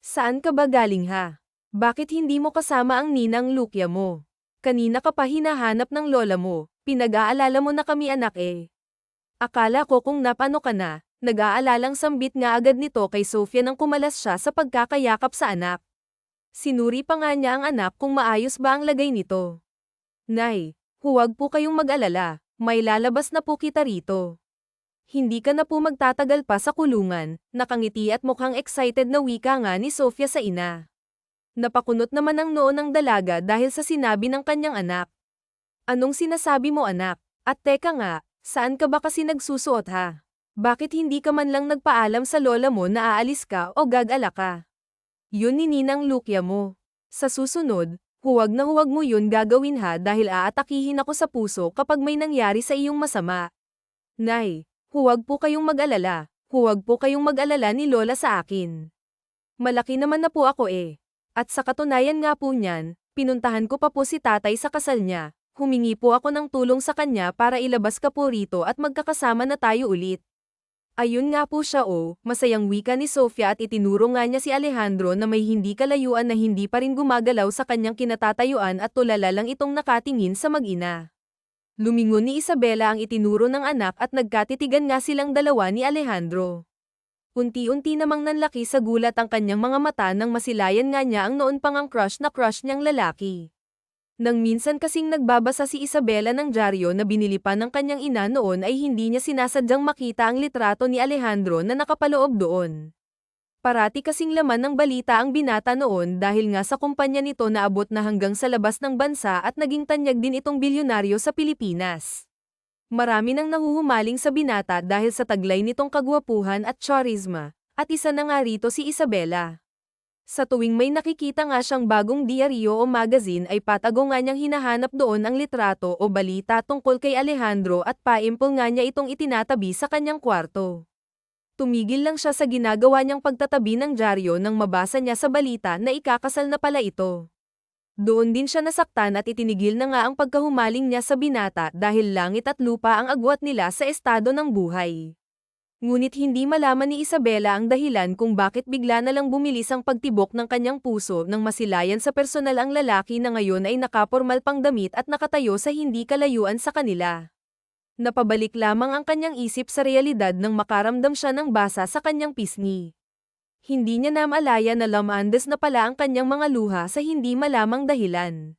A: Saan ka ba galing ha? Bakit hindi mo kasama ang ninang Lucia mo? Kanina ka pa hinahanap ng lola mo, pinag-aalala mo na kami anak eh. Akala ko kung napano ka na. Nag-aalalang sambit nga agad nito kay Sofia nang kumalas siya sa pagkakayakap sa anak. Sinuri pa nga niya ang anak kung maayos ba ang lagay nito. Nay, huwag po kayong mag-alala, may lalabas na po kita rito. Hindi ka na po magtatagal pa sa kulungan, nakangiti at mukhang excited na wika nga ni Sofia sa ina. Napakunot naman ang noo ng dalaga dahil sa sinabi ng kanyang anak. Anong sinasabi mo anak? At teka nga, saan ka ba kasi nagsusuot ha? Bakit hindi ka man lang nagpaalam sa lola mo na aalis ka o gag-ala ka? Yun ni Ninang Lucia mo. Sa susunod, huwag na huwag mo yun gagawin ha dahil aatakihin ako sa puso kapag may nangyari sa iyong masama. Nay, huwag po kayong mag-alala. Huwag po kayong mag-alala ni lola sa akin. Malaki naman na po ako eh. At sa katunayan nga po niyan, pinuntahan ko pa po si tatay sa kasal niya. Humingi po ako ng tulong sa kanya para ilabas ka po rito at magkakasama na tayo ulit. Ayun nga po siya masayang wika ni Sofia at itinuro nga niya si Alejandro na may hindi kalayuan na hindi pa rin gumagalaw sa kanyang kinatatayuan at tulala lang itong nakatingin sa mag-ina. Lumingon ni Isabela ang itinuro ng anak at nagkatitigan nga silang dalawa ni Alejandro. Unti-unti namang nanlaki sa gulat ang kanyang mga mata nang masilayan nga niya ang noon pang ang crush niyang lalaki. Nang minsan kasing nagbabasa si Isabela ng dyaryo na binili pa ng kanyang ina noon ay hindi niya sinasadyang makita ang litrato ni Alejandro na nakapaloob doon. Parati kasing laman ng balita ang binata noon dahil nga sa kumpanya nito naabot na hanggang sa labas ng bansa at naging tanyag din itong bilyonaryo sa Pilipinas. Marami nang nahuhumaling sa binata dahil sa taglay nitong kagwapuhan at charisma, at isa na nga rito si Isabela. Sa tuwing may nakikita nga siyang bagong diaryo o magazine ay patago nga niyang hinahanap doon ang litrato o balita tungkol kay Alejandro at paimpol nga niya itong itinatabi sa kanyang kwarto. Tumigil lang siya sa ginagawa niyang pagtatabi ng dyaryo nang mabasa niya sa balita na ikakasal na pala ito. Doon din siya nasaktan at itinigil na nga ang pagkahumaling niya sa binata dahil langit at lupa ang agwat nila sa estado ng buhay. Ngunit hindi malaman ni Isabela ang dahilan kung bakit bigla na lang bumilis ang pagtibok ng kanyang puso nang masilayan sa personal ang lalaki na ngayon ay nakapormal pang damit at nakatayo sa hindi kalayuan sa kanila. Napabalik lamang ang kanyang isip sa realidad nang makaramdam siya ng basa sa kanyang pisngi. Hindi niya namalaya na lamandes na pala ang kanyang mga luha sa hindi malamang dahilan.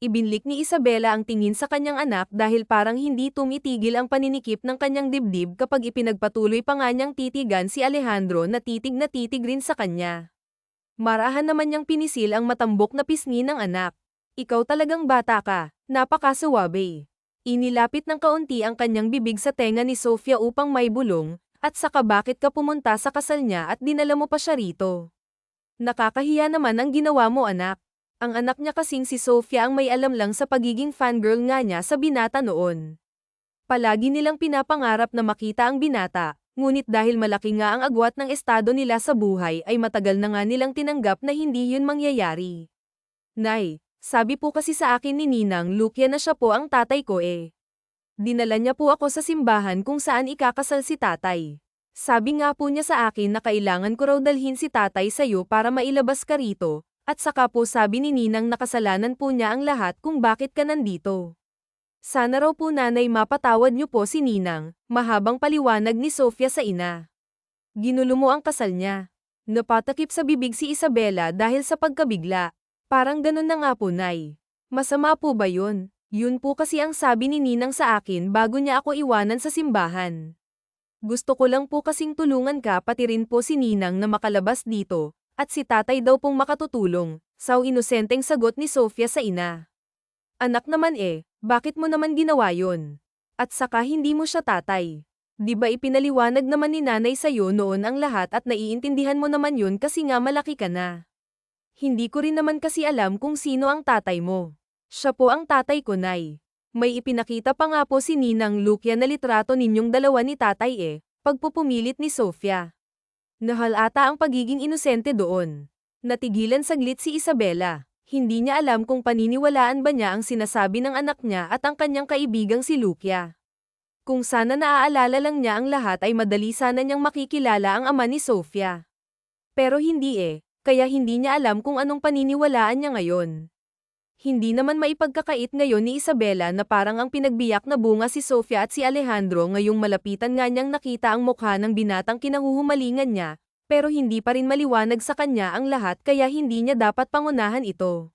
A: Ibinlik ni Isabela ang tingin sa kanyang anak dahil parang hindi tumitigil ang paninikip ng kanyang dibdib kapag ipinagpatuloy pa nga niyang titigan si Alejandro na titig rin sa kanya. Marahan naman niyang pinisil ang matambok na pisngi ng anak. Ikaw talagang bata ka, napakasuwabe. Inilapit ng kaunti ang kanyang bibig sa tenga ni Sofia upang may bulong, at saka bakit ka pumunta sa kasal niya at dinala mo pa siya rito? Nakakahiya naman ang ginawa mo anak. Ang anak niya kasing si Sofia ang may alam lang sa pagiging fangirl nga niya sa binata noon. Palagi nilang pinapangarap na makita ang binata, ngunit dahil malaki nga ang agwat ng estado nila sa buhay ay matagal na nga nilang tinanggap na hindi yun mangyayari. Nay, sabi po kasi sa akin ni Ninang Lucia na siya po ang tatay ko eh. Dinala niya po ako sa simbahan kung saan ikakasal si tatay. Sabi nga po niya sa akin na kailangan ko raw dalhin si tatay sa'yo para mailabas ka rito. At saka po sabi ni Ninang nakasalanan po niya ang lahat kung bakit ka nandito. Sana raw po nanay mapatawad niyo po si Ninang, mahabang paliwanag ni Sofia sa ina. Ginulo mo ang kasal niya. Napatakip sa bibig si Isabela dahil sa pagkabigla. Parang ganun na nga po nay. Masama po ba yun? Yun po kasi ang sabi ni Ninang sa akin bago niya ako iwanan sa simbahan. Gusto ko lang po kasing tulungan ka pati rin po si Ninang na makalabas dito, at si tatay daw pong makatutulong, saw inosenteng sagot ni Sofia sa ina. Anak naman bakit mo naman ginawa yun? At saka hindi mo siya tatay. Di ba ipinaliwanag naman ni nanay sa'yo noon ang lahat at naiintindihan mo naman yun kasi nga malaki ka na. Hindi ko rin naman kasi alam kung sino ang tatay mo. Siya po ang tatay ko, Nay. May ipinakita pa nga po si Ninang Lucia na litrato ninyong dalawa ni tatay pagpupumilit ni Sofia. Nahal ata ang pagiging inosente doon. Natigilan saglit si Isabela. Hindi niya alam kung paniniwalaan ba niya ang sinasabi ng anak niya at ang kanyang kaibigang si Lucia. Kung sana naaalala lang niya ang lahat ay madali sana niyang makikilala ang ama ni Sofia. Pero hindi kaya hindi niya alam kung anong paniniwalaan niya ngayon. Hindi naman maipagkakait ngayon ni Isabela na parang ang pinagbiyak na bunga si Sofia at si Alejandro ngayong malapitan nga niyang nakita ang mukha ng binatang kinahuhumalingan niya, pero hindi pa rin maliwanag sa kanya ang lahat kaya hindi niya dapat pangunahan ito.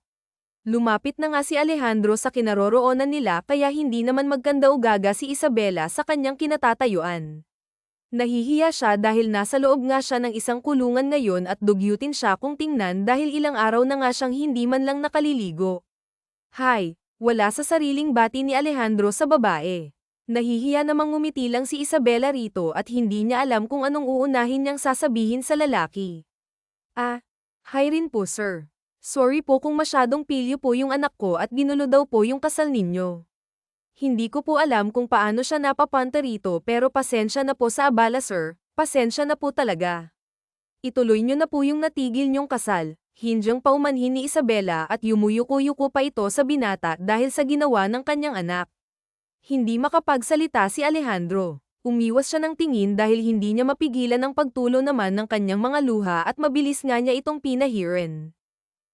A: Lumapit na nga si Alejandro sa kinaroroonan nila kaya hindi naman magkanda-ugaga si Isabela sa kanyang kinatatayuan. Nahihiya siya dahil nasa loob nga siya ng isang kulungan ngayon at dugyutin siya kung tingnan dahil ilang araw na nga siyang hindi man lang nakaliligo. Hay, wala sa sariling bati ni Alejandro sa babae. Nahihiya namang ngumiti lang si Isabela rito at hindi niya alam kung anong uunahin niyang sasabihin sa lalaki. Hi rin po sir. Sorry po kung masyadong pilyo po yung anak ko at ginulo daw po yung kasal ninyo. Hindi ko po alam kung paano siya napapunta rito pero pasensya na po sa abala sir, pasensya na po talaga. Ituloy niyo na po yung natigil niyong kasal. Hindyang paumanhin ni Isabela at yumuyuko-yuko pa ito sa binata dahil sa ginawa ng kanyang anak. Hindi makapagsalita si Alejandro. Umiwas siya ng tingin dahil hindi niya mapigilan ang pagtulo naman ng kanyang mga luha at mabilis nga niya itong pinahirin.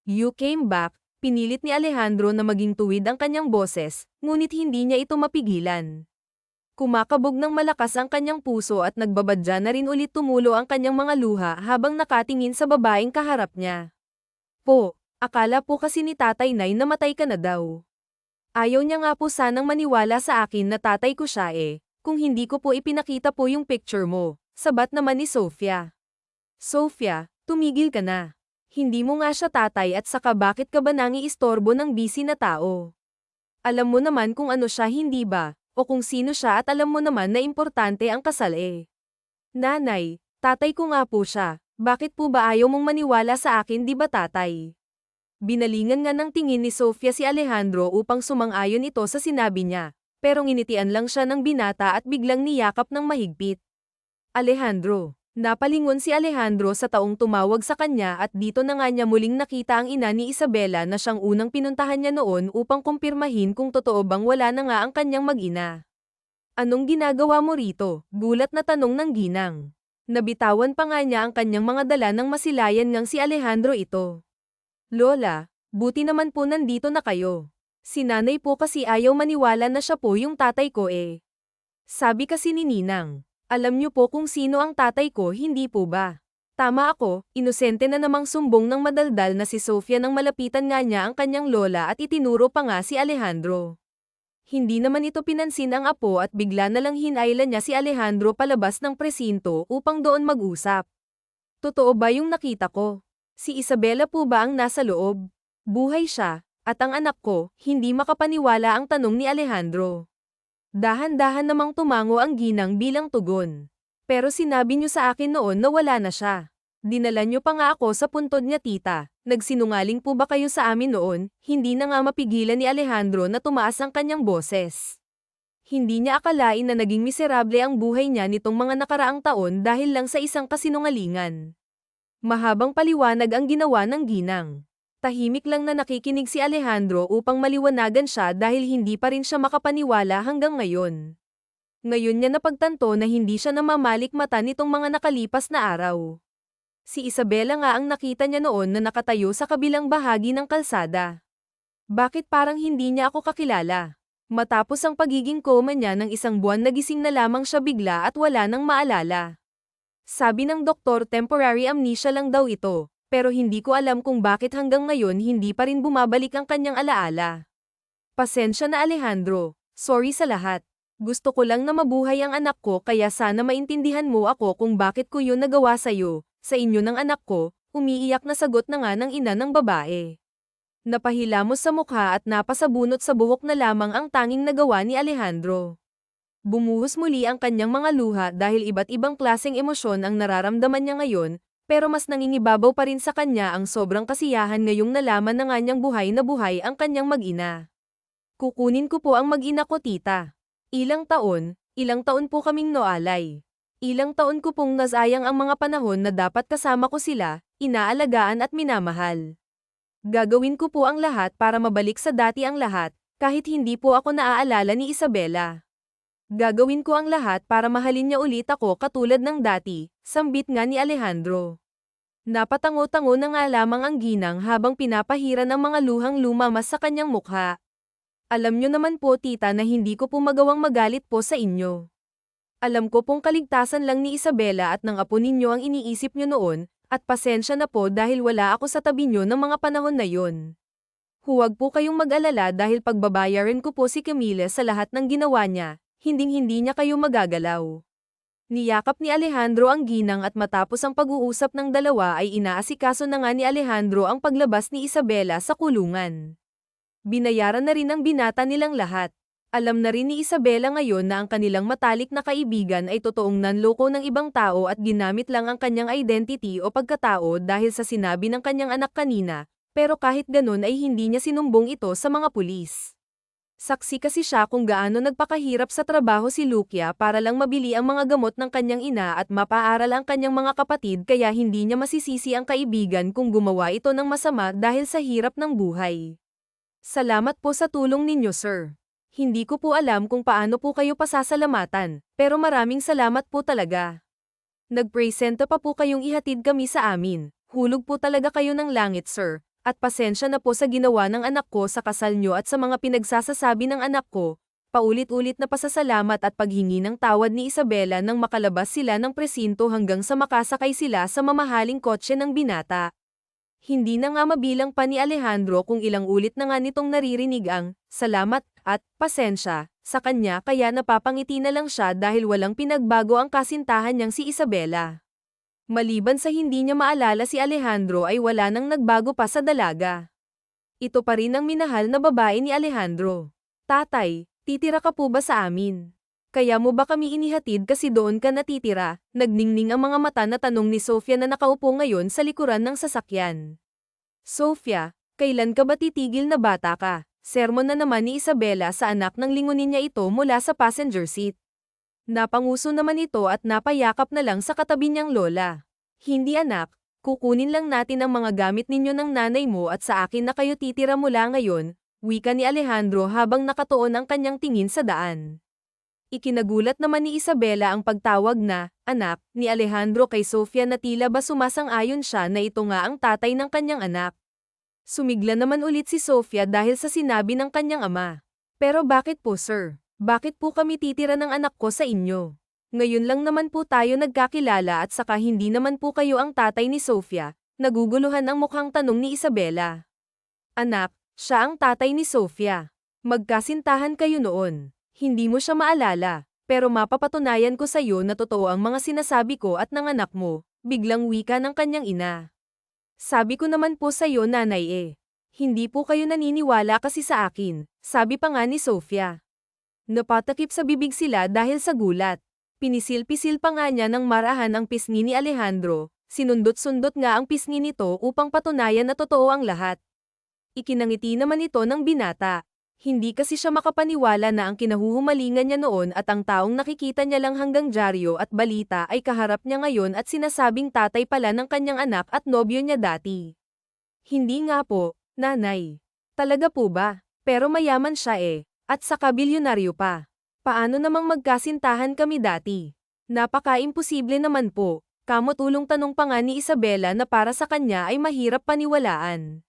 A: You came back, pinilit ni Alejandro na maging tuwid ang kanyang boses, ngunit hindi niya ito mapigilan. Kumakabog ng malakas ang kanyang puso at nagbabadya na rin ulit tumulo ang kanyang mga luha habang nakatingin sa babaeng kaharap niya. Po, akala po kasi ni Tatay Nay na matay ka na daw. Ayaw niya nga po sanang maniwala sa akin na tatay ko siya kung hindi ko po ipinakita po yung picture mo, sabat naman ni Sofia. Sofia, tumigil ka na. Hindi mo nga siya tatay at saka bakit ka ba nangiistorbo ng busy na tao? Alam mo naman kung ano siya hindi ba, o kung sino siya at alam mo naman na importante ang kasal Nanay, tatay ko nga po siya. Bakit po ba ayaw mong maniwala sa akin di ba tatay? Binalingan nga ng tingin ni Sofia si Alejandro upang sumang-ayon ito sa sinabi niya, pero nginitian lang siya ng binata at biglang niyakap ng mahigpit. Alejandro. Napalingon si Alejandro sa taong tumawag sa kanya at dito na nga niya muling nakita ang ina ni Isabela na siyang unang pinuntahan niya noon upang kumpirmahin kung totoo bang wala na nga ang kanyang mag-ina. Anong ginagawa mo rito? Gulat na tanong ng ginang. Nabitawan pa nga niya ang kanyang mga dala nang masilayan ngang si Alejandro ito. Lola, buti naman po nandito na kayo. Si nanay po kasi ayaw maniwala na siya po yung tatay ko Sabi kasi ni Ninang, alam niyo po kung sino ang tatay ko hindi po ba? Tama ako, inosente na namang sumbong ng madaldal na si Sofia nang malapitan nga niya ang kanyang lola at itinuro pa nga si Alejandro. Hindi naman ito pinansin ang apo at bigla na lang hinailan niya si Alejandro palabas ng presinto upang doon mag-usap. Totoo ba yung nakita ko? Si Isabela po ba ang nasa loob? Buhay siya, at ang anak ko, hindi makapaniwala ang tanong ni Alejandro. Dahan-dahan namang tumango ang ginang bilang tugon. Pero sinabi niyo sa akin noon na wala na siya. Dinala niyo pa nga ako sa puntod niya tita. Nagsinungaling po ba kayo sa amin noon? Hindi na nga mapigilan ni Alejandro na tumaas ang kanyang boses. Hindi niya akalain na naging miserable ang buhay niya nitong mga nakaraang taon dahil lang sa isang kasinungalingan. Mahabang paliwanag ang ginawa ng ginang. Tahimik lang na nakikinig si Alejandro upang maliwanagan siya dahil hindi pa rin siya makapaniwala hanggang ngayon. Ngayon niya napagtanto na hindi siya namamalik mata nitong mga nakalipas na araw. Si Isabela nga ang nakita niya noon na nakatayo sa kabilang bahagi ng kalsada. Bakit parang hindi niya ako kakilala? Matapos ang pagiging coma niya ng isang buwan nagising na lamang siya bigla at wala nang maalala. Sabi ng doktor temporary amnesia lang daw ito, pero hindi ko alam kung bakit hanggang ngayon hindi pa rin bumabalik ang kanyang alaala. Pasensya na Alejandro. Sorry sa lahat. Gusto ko lang na mabuhay ang anak ko kaya sana maintindihan mo ako kung bakit ko yun nagawa sa'yo, sa inyo ng anak ko, umiiyak na sagot na nga ng ina ng babae. Napahilamos sa mukha at napasabunot sa buhok na lamang ang tanging nagawa ni Alejandro. Bumuhos muli ang kanyang mga luha dahil iba't ibang klaseng emosyon ang nararamdaman niya ngayon, pero mas nangingibabaw pa rin sa kanya ang sobrang kasiyahan ngayong nalaman na nga niyang buhay na buhay ang kanyang mag-ina. Kukunin ko po ang mag-ina ko tita. Ilang taon po kaming noalay. Ilang taon ko pong nasayang ang mga panahon na dapat kasama ko sila, inaalagaan at minamahal. Gagawin ko po ang lahat para mabalik sa dati ang lahat, kahit hindi po ako naaalala ni Isabela. Gagawin ko ang lahat para mahalin niya ulit ako katulad ng dati, sambit nga ni Alejandro. Napatango-tango na nga lamang ang ginang habang pinapahiran ang mga luhang lumamas sa kanyang mukha. Alam nyo naman po tita na hindi ko po magawang magalit po sa inyo. Alam ko pong kaligtasan lang ni Isabela at ng apo ninyo ang iniisip nyo noon, at pasensya na po dahil wala ako sa tabi nyo ng mga panahon na yon. Huwag po kayong mag-alala dahil pagbabayaran ko po si Camille sa lahat ng ginawa niya, hinding-hindi niya kayo magagalaw. Niyakap ni Alejandro ang ginang at matapos ang pag-uusap ng dalawa ay inaasikaso na nga ni Alejandro ang paglabas ni Isabela sa kulungan. Binayaran na rin ang binata nilang lahat. Alam na rin ni Isabela ngayon na ang kanilang matalik na kaibigan ay totoong nanloko ng ibang tao at ginamit lang ang kanyang identity o pagkatao dahil sa sinabi ng kanyang anak kanina, pero kahit ganun ay hindi niya sinumbong ito sa mga pulis. Saksi kasi siya kung gaano nagpakahirap sa trabaho si Lucia para lang mabili ang mga gamot ng kanyang ina at mapaaral ang kanyang mga kapatid kaya hindi niya masisisi ang kaibigan kung gumawa ito ng masama dahil sa hirap ng buhay. Salamat po sa tulong ninyo sir. Hindi ko po alam kung paano po kayo pasasalamatan, pero maraming salamat po talaga. Nagpresenta pa po kayong ihatid kami sa amin, hulog po talaga kayo ng langit sir, at pasensya na po sa ginawa ng anak ko sa kasal nyo at sa mga pinagsasasabi ng anak ko, paulit-ulit na pasasalamat at paghingi ng tawad ni Isabela nang makalabas sila ng presinto hanggang sa makasakay sila sa mamahaling kotse ng binata. Hindi na nga mabilang pa ni Alejandro kung ilang ulit na nga nitong naririnig ang salamat at pasensya sa kanya kaya napapangiti na lang siya dahil walang pinagbago ang kasintahan niyang si Isabela. Maliban sa hindi niya maalala si Alejandro ay wala nang nagbago pa sa dalaga. Ito pa rin ang minahal na babae ni Alejandro. Tatay, titira ka po ba sa amin? Kaya mo ba kami inihatid kasi doon ka natitira? Nagningning ang mga mata na tanong ni Sofia na nakaupo ngayon sa likuran ng sasakyan. Sofia, kailan ka ba titigil na bata ka? Sermon na naman ni Isabela sa anak nang lingunin niya ito mula sa passenger seat. Napanguso naman ito at napayakap na lang sa katabi niyang lola. Hindi anak, kukunin lang natin ang mga gamit ninyo ng nanay mo at sa akin na kayo titira mula ngayon, wika ni Alejandro habang nakatuon ang kanyang tingin sa daan. Ikinagulat naman ni Isabela ang pagtawag na, anak, ni Alejandro kay Sofia na tila ba sumasang-ayon siya na ito nga ang tatay ng kanyang anak. Sumigla naman ulit si Sofia dahil sa sinabi ng kanyang ama. Pero bakit po sir? Bakit po kami titira ng anak ko sa inyo? Ngayon lang naman po tayo nagkakilala at saka hindi naman po kayo ang tatay ni Sofia, naguguluhan ang mukhang tanong ni Isabela. Anak, siya ang tatay ni Sofia. Magkasintahan kayo noon. Hindi mo siya maalala, pero mapapatunayan ko sa iyo na totoo ang mga sinasabi ko at ng anak mo, biglang wika ng kanyang ina. Sabi ko naman po sa iyo nanay eh. Hindi po kayo naniniwala kasi sa akin, sabi pa nga ni Sofia. Napatakip sa bibig sila dahil sa gulat. Pinisil-pisil pa nga niya ng marahan ang pisngi ni Alejandro, sinundot-sundot nga ang pisngi nito upang patunayan na totoo ang lahat. Ikinangiti naman ito ng binata. Hindi kasi siya makapaniwala na ang kinahuhumalingan niya noon at ang taong nakikita niya lang hanggang dyaryo at balita ay kaharap niya ngayon at sinasabing tatay pala ng kanyang anak at nobyo niya dati. Hindi nga po, nanay. Talaga po ba? Pero mayaman siya eh, at saka bilyonaryo pa. Paano namang magkasintahan kami dati? Napaka-imposible naman po, kamot-ulong tanong pa nga ni Isabela na para sa kanya ay mahirap paniwalaan.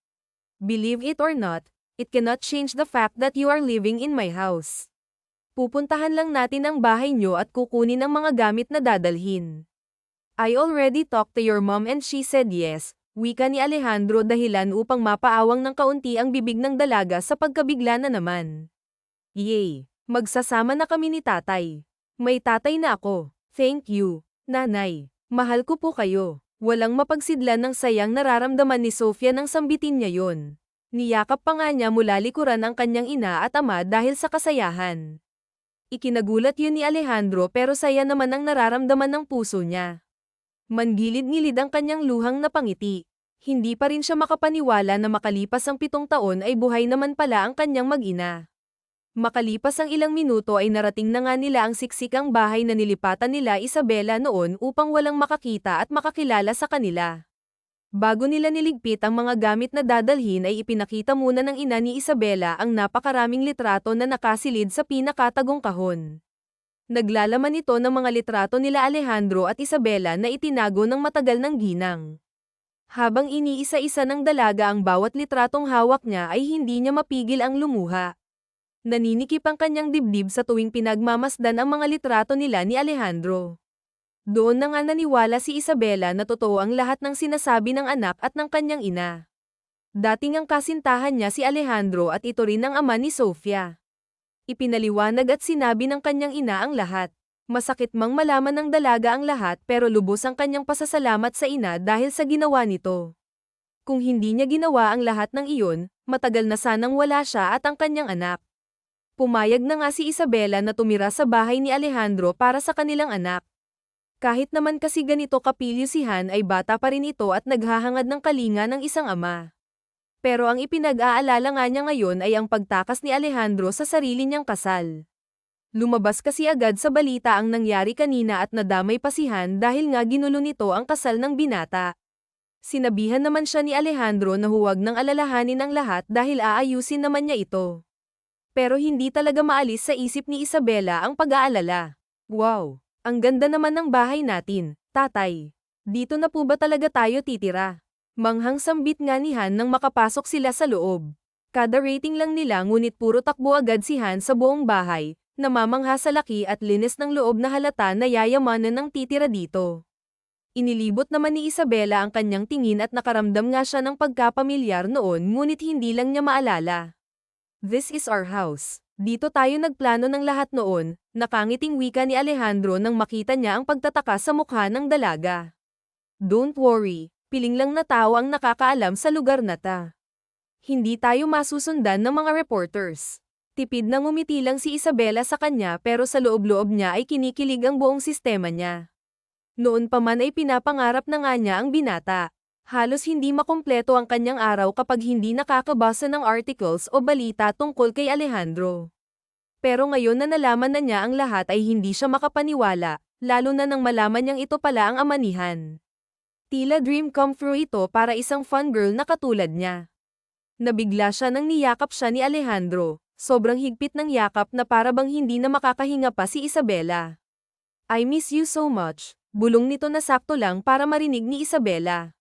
A: Believe it or not, it cannot change the fact that you are living in my house. Pupuntahan lang natin ang bahay nyo at kukunin ang mga gamit na dadalhin. I already talked to your mom and she said yes, Wika ni Alejandro dahilan upang mapaawang ng kaunti ang bibig ng dalaga sa pagkabigla na naman. Yay! Magsasama na kami ni tatay. May tatay na ako. Thank you, nanay. Mahal ko po kayo. Walang mapagsidlan ng sayang nararamdaman ni Sofia nang sambitin niya yon. Niyakap pa nga niya mula likuran ang kanyang ina at ama dahil sa kasayahan. Ikinagulat yun ni Alejandro pero saya naman ang nararamdaman ng puso niya. Mangilid-ngilid ang kanyang luhang napangiti. Hindi pa rin siya makapaniwala na makalipas ang 7 taon ay buhay naman pala ang kanyang mag-ina. Makalipas ang ilang minuto ay narating na nga nila ang siksikang bahay na nilipatan nila Isabela noon upang walang makakita at makakilala sa kanila. Bago nila niligpit ang mga gamit na dadalhin ay ipinakita muna ng ina ni Isabela ang napakaraming litrato na nakasilid sa pinakatagong kahon. Naglalaman ito ng mga litrato nila Alejandro at Isabela na itinago ng matagal ng ginang. Habang iniisa-isa ng dalaga ang bawat litratong hawak niya ay hindi niya mapigil ang lumuha. Naninikip ang kanyang dibdib sa tuwing pinagmamasdan ang mga litrato nila ni Alejandro. Doon na nga naniwala si Isabela na totoo ang lahat ng sinasabi ng anak at ng kanyang ina. Dating ang kasintahan niya si Alejandro at ito rin ang ama ni Sofia. Ipinaliwanag at sinabi ng kanyang ina ang lahat. Masakit mang malaman ng dalaga ang lahat pero lubos ang kanyang pasasalamat sa ina dahil sa ginawa nito. Kung hindi niya ginawa ang lahat ng iyon, matagal na sanang wala siya at ang kanyang anak. Pumayag na nga si Isabela na tumira sa bahay ni Alejandro para sa kanilang anak. Kahit naman kasi ganito kapilyo si Han ay bata pa rin ito at naghahangad ng kalinga ng isang ama. Pero ang ipinag-aalala nga niya ngayon ay ang pagtakas ni Alejandro sa sarili niyang kasal. Lumabas kasi agad sa balita ang nangyari kanina at nadamay pa si Han dahil nga ginulo nito ang kasal ng binata. Sinabihan naman siya ni Alejandro na huwag nang alalahanin ang lahat dahil aayusin naman niya ito. Pero hindi talaga maalis sa isip ni Isabela ang pag-aalala. Wow! Ang ganda naman ng bahay natin, tatay. Dito na po ba talaga tayo titira? Manghang sambit nga ni Han nang makapasok sila sa loob. Kada rating lang nila ngunit puro takbo agad si Han sa buong bahay, namamangha sa laki at linis ng loob na halata na yayamanan ng titira dito. Inilibot naman ni Isabela ang kanyang tingin at nakaramdam nga siya ng pagkapamilyar noon ngunit hindi lang niya maalala. This is our house. Dito tayo nagplano ng lahat noon, nakangiting wika ni Alejandro nang makita niya ang pagtataka sa mukha ng dalaga. Don't worry. Piling lang na tao ang nakakaalam sa lugar na ta. Hindi tayo masusundan ng mga reporters. Tipid na ngumiti lang si Isabela sa kanya pero sa loob-loob niya ay kinikilig ang buong sistema niya. Noon pa man ay pinapangarap na nga niya ang binata. Halos hindi makumpleto ang kanyang araw kapag hindi nakakabasa ng articles o balita tungkol kay Alejandro. Pero ngayon na nalaman na niya ang lahat ay hindi siya makapaniwala, lalo na nang malaman niyang ito pala ang amanihan. Tila dream come true ito para isang fun girl na katulad niya. Nabigla siya nang niyakap siya ni Alejandro, sobrang higpit ng yakap na para bang hindi na makakahinga pa si Isabela. I miss you so much, bulong nito na sakto lang para marinig ni Isabela.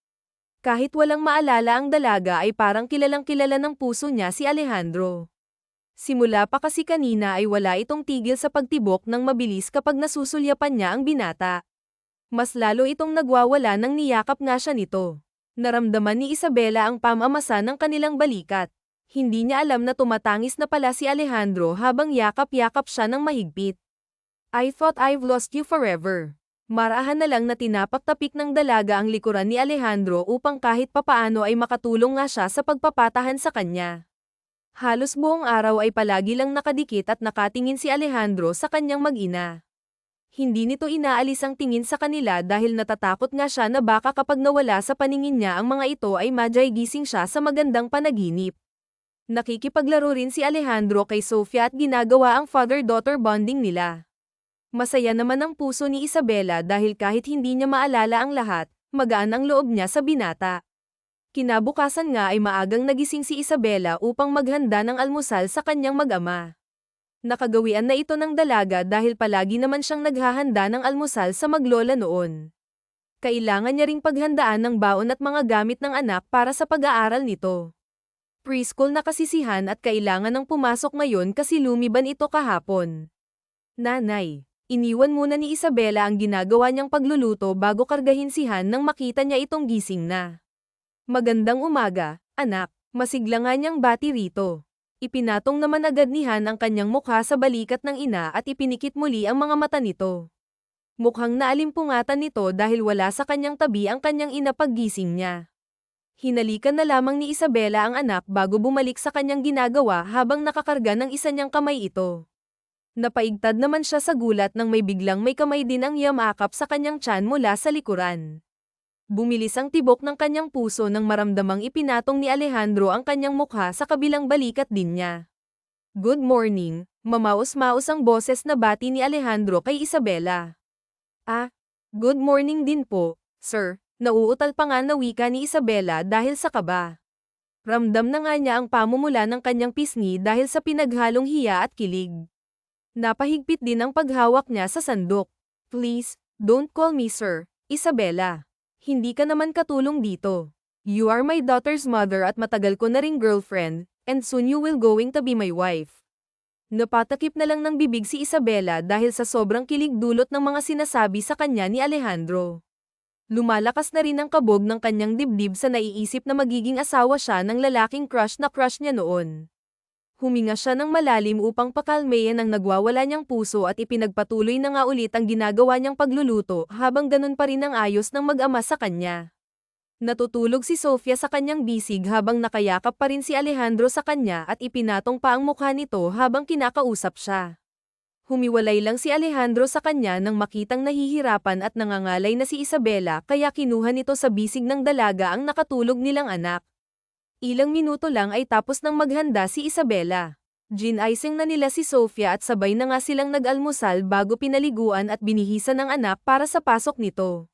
A: Kahit walang maalala ang dalaga ay parang kilalang kilala ng puso niya si Alejandro. Simula pa kasi kanina ay wala itong tigil sa pagtibok ng mabilis kapag nasusulyapan niya ang binata. Mas lalo itong nagwawala nang niyakap nga siya nito. Naramdaman ni Isabela ang pamamasa ng kanilang balikat. Hindi niya alam na tumatangis na pala si Alejandro habang yakap-yakap siya ng mahigpit. I thought I've lost you forever. Marahan na lang na tinapak-tapik ng dalaga ang likuran ni Alejandro upang kahit papaano ay makatulong nga siya sa pagpapatahan sa kanya. Halos buong araw ay palagi lang nakadikit at nakatingin si Alejandro sa kanyang mag-ina. Hindi nito inaalis ang tingin sa kanila dahil natatakot nga siya na baka kapag nawala sa paningin niya ang mga ito ay madyay gising siya sa magandang panaginip. Nakikipaglaro rin si Alejandro kay Sofia at ginagawa ang father-daughter bonding nila. Masaya naman ang puso ni Isabela dahil kahit hindi niya maalala ang lahat, magaan ang loob niya sa binata. Kinabukasan nga ay maagang nagising si Isabela upang maghanda ng almusal sa kanyang mag-ama. Nakagawian na ito ng dalaga dahil palagi naman siyang naghahanda ng almusal sa maglola noon. Kailangan niya ring paghandaan ng baon at mga gamit ng anak para sa pag-aaral nito. Preschool na kasi si Han at kailangan ng pumasok ngayon kasi lumiban ito kahapon. Nanay, iniwan muna ni Isabela ang ginagawa niyang pagluluto bago kargahin si Han nang makita niya itong gising na. Magandang umaga, anak. Masigla nga niyang bati rito. Ipinatong naman agad ni Han ang kanyang mukha sa balikat ng ina at ipinikit muli ang mga mata nito. Mukhang naalimpungatan nito dahil wala sa kanyang tabi ang kanyang ina paggising niya. Hinalikan na lamang ni Isabela ang anak bago bumalik sa kanyang ginagawa habang nakakarga ng isa niyang kamay ito. Napaigtad naman siya sa gulat nang may kamay din ang yamakap sa kanyang tiyan mula sa likuran. Bumilis ang tibok ng kanyang puso nang maramdamang ipinatong ni Alejandro ang kanyang mukha sa kabilang balikat din niya. Good morning, mamaos-maos ang boses na bati ni Alejandro kay Isabela. Ah, good morning din po, sir, nauutal pa nga na wika ni Isabela dahil sa kaba. Ramdam na nga niya ang pamumula ng kanyang pisngi dahil sa pinaghalong hiya at kilig. Napahigpit din ang paghawak niya sa sandok. Please, don't call me sir, Isabela. Hindi ka naman katulong dito. You are my daughter's mother at matagal ko na ring girlfriend, and soon you will going to be my wife. Napatakip na lang ng bibig si Isabela dahil sa sobrang kilig dulot ng mga sinasabi sa kanya ni Alejandro. Lumalakas na rin ang kabog ng kanyang dibdib sa naiisip na magiging asawa siya ng lalaking crush niya noon. Huminga siya ng malalim upang pakalmayan ang nagwawala niyang puso at ipinagpatuloy na nga ulit ang ginagawa niyang pagluluto habang ganun pa rin ang ayos ng mag-ama sa kanya. Natutulog si Sofia sa kanyang bisig habang nakayakap pa rin si Alejandro sa kanya at ipinatong pa ang mukha nito habang kinakausap siya. Humiwalay lang si Alejandro sa kanya nang makitang nahihirapan at nangangalay na si Isabela kaya kinuha nito sa bisig ng dalaga ang nakatulog nilang anak. Ilang minuto lang ay tapos nang maghanda si Isabela. Gin-icing na nila si Sofia at sabay na nga silang nag-almusal bago pinaliguan at binihisan ng anak para sa pasok nito.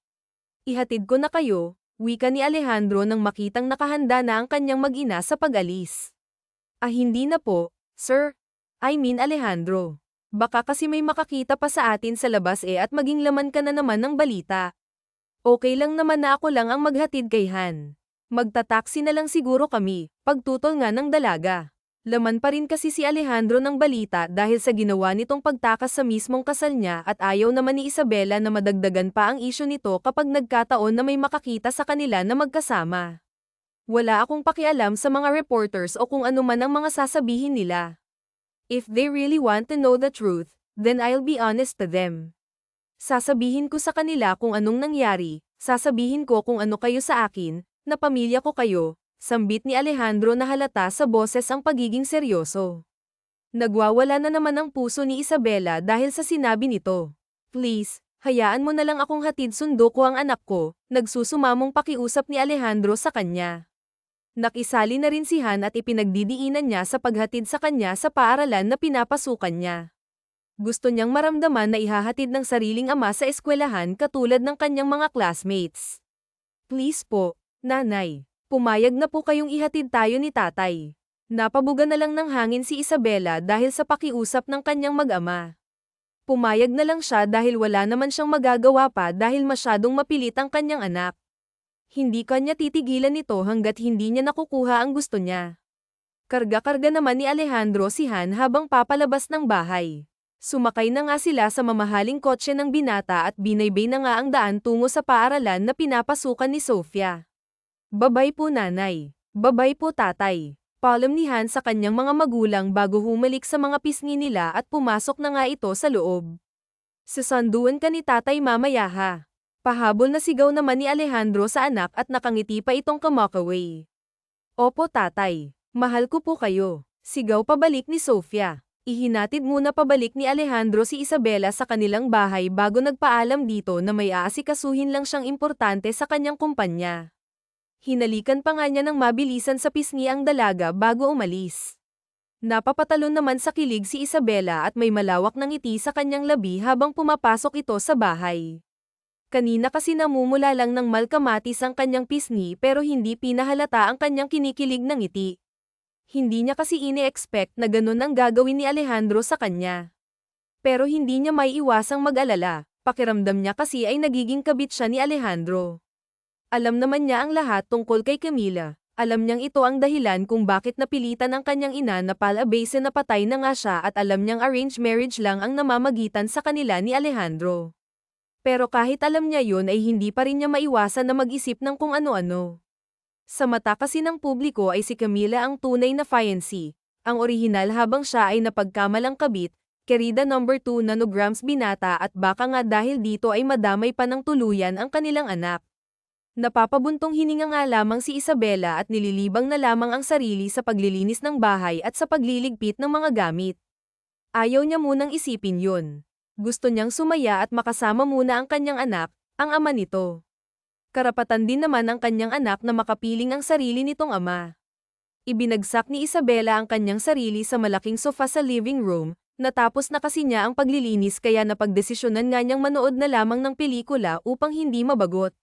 A: Ihatid ko na kayo, wika ni Alejandro nang makitang nakahanda na ang kanyang mag-ina sa pag-alis. Ah hindi na po, sir. I mean Alejandro. Baka kasi may makakita pa sa atin sa labas at maging laman ka na naman ng balita. Okay lang naman na ako lang ang maghatid kay Han. Magtataksi na lang siguro kami, pagtutol nga ng dalaga. Laman pa rin kasi si Alejandro ng balita dahil sa ginawa nitong pagtakas sa mismong kasal niya at ayaw naman ni Isabela na madagdagan pa ang isyu nito kapag nagkataon na may makakita sa kanila na magkasama. Wala akong pakialam sa mga reporters o kung ano man ang mga sasabihin nila. If they really want to know the truth, then I'll be honest to them. Sasabihin ko sa kanila kung anong nangyari, sasabihin ko kung ano kayo sa akin, na pamilya ko kayo, sambit ni Alejandro na halata sa boses ang pagiging seryoso. Nagwawala na naman ang puso ni Isabela dahil sa sinabi nito. Please, hayaan mo na lang akong hatid sundo ko ang anak ko, nagsusumamong pakiusap ni Alejandro sa kanya. Nakisali na rin si Han at ipinagdidiinan niya sa paghatid sa kanya sa paaralan na pinapasukan niya. Gusto niyang maramdaman na ihahatid ng sariling ama sa eskwelahan katulad ng kanyang mga classmates. Please po, nanay, pumayag na po kayong ihatid tayo ni tatay. Napabuga na lang ng hangin si Isabela dahil sa pakiusap ng kanyang mag-ama. Pumayag na lang siya dahil wala naman siyang magagawa pa dahil masyadong mapilit ang kanyang anak. Hindi kanya titigilan nito hanggat hindi niya nakukuha ang gusto niya. Karga-karga naman ni Alejandro si Han habang papalabas ng bahay. Sumakay na nga sila sa mamahaling kotse ng binata at binaybay na nga ang daan tungo sa paaralan na pinapasukan ni Sofia. Babay po nanay. Babay po tatay. Paalam ni Han sa kanyang mga magulang bago humalik sa mga pisngi nila at pumasok na nga ito sa loob. Susunduan ka ni tatay mamaya ha. Pahabol na sigaw naman ni Alejandro sa anak at nakangiti pa itong kamakaway. Opo tatay, mahal ko po kayo. Sigaw pabalik ni Sofia. Ihinatid muna pabalik ni Alejandro si Isabela sa kanilang bahay bago nagpaalam dito na may aasikasuhin lang siyang importante sa kanyang kumpanya. Hinalikan pa nga niya ng mabilisan sa pisngi ang dalaga bago umalis. Napapatalon naman sa kilig si Isabela at may malawak na ngiti sa kanyang labi habang pumapasok ito sa bahay. Kanina kasi namumula lang ng malkamatis ang kanyang pisngi pero hindi pinahalata ang kanyang kinikilig na ngiti. Hindi niya kasi ine-expect na ganun ang gagawin ni Alejandro sa kanya. Pero hindi niya may iwasang mag-alala, pakiramdam niya kasi ay nagiging kabit siya ni Alejandro. Alam naman niya ang lahat tungkol kay Camila. Alam niyang ito ang dahilan kung bakit napilitan ang kanyang ina na palabase na patay na nga siya at alam niyang arranged marriage lang ang namamagitan sa kanila ni Alejandro. Pero kahit alam niya yun ay hindi pa rin niya maiwasan na mag-isip ng kung ano-ano. Sa mata kasi ng publiko ay si Camila ang tunay na fiancé, ang orihinal habang siya ay napagkamalang kabit, querida number 2 nanograms binata at baka nga dahil dito ay madamay pa ng tuluyan ang kanilang anak. Napapabuntong hininga nga lamang si Isabela at nililibang na lamang ang sarili sa paglilinis ng bahay at sa pagliligpit ng mga gamit. Ayaw niya munang isipin yun. Gusto niyang sumaya at makasama muna ang kanyang anak, ang ama nito. Karapatan din naman ng kanyang anak na makapiling ang sarili nitong ama. Ibinagsak ni Isabela ang kanyang sarili sa malaking sofa sa living room, natapos na kasi niya ang paglilinis kaya napagdesisyonan nga niyang manood na lamang ng pelikula upang hindi mabagot.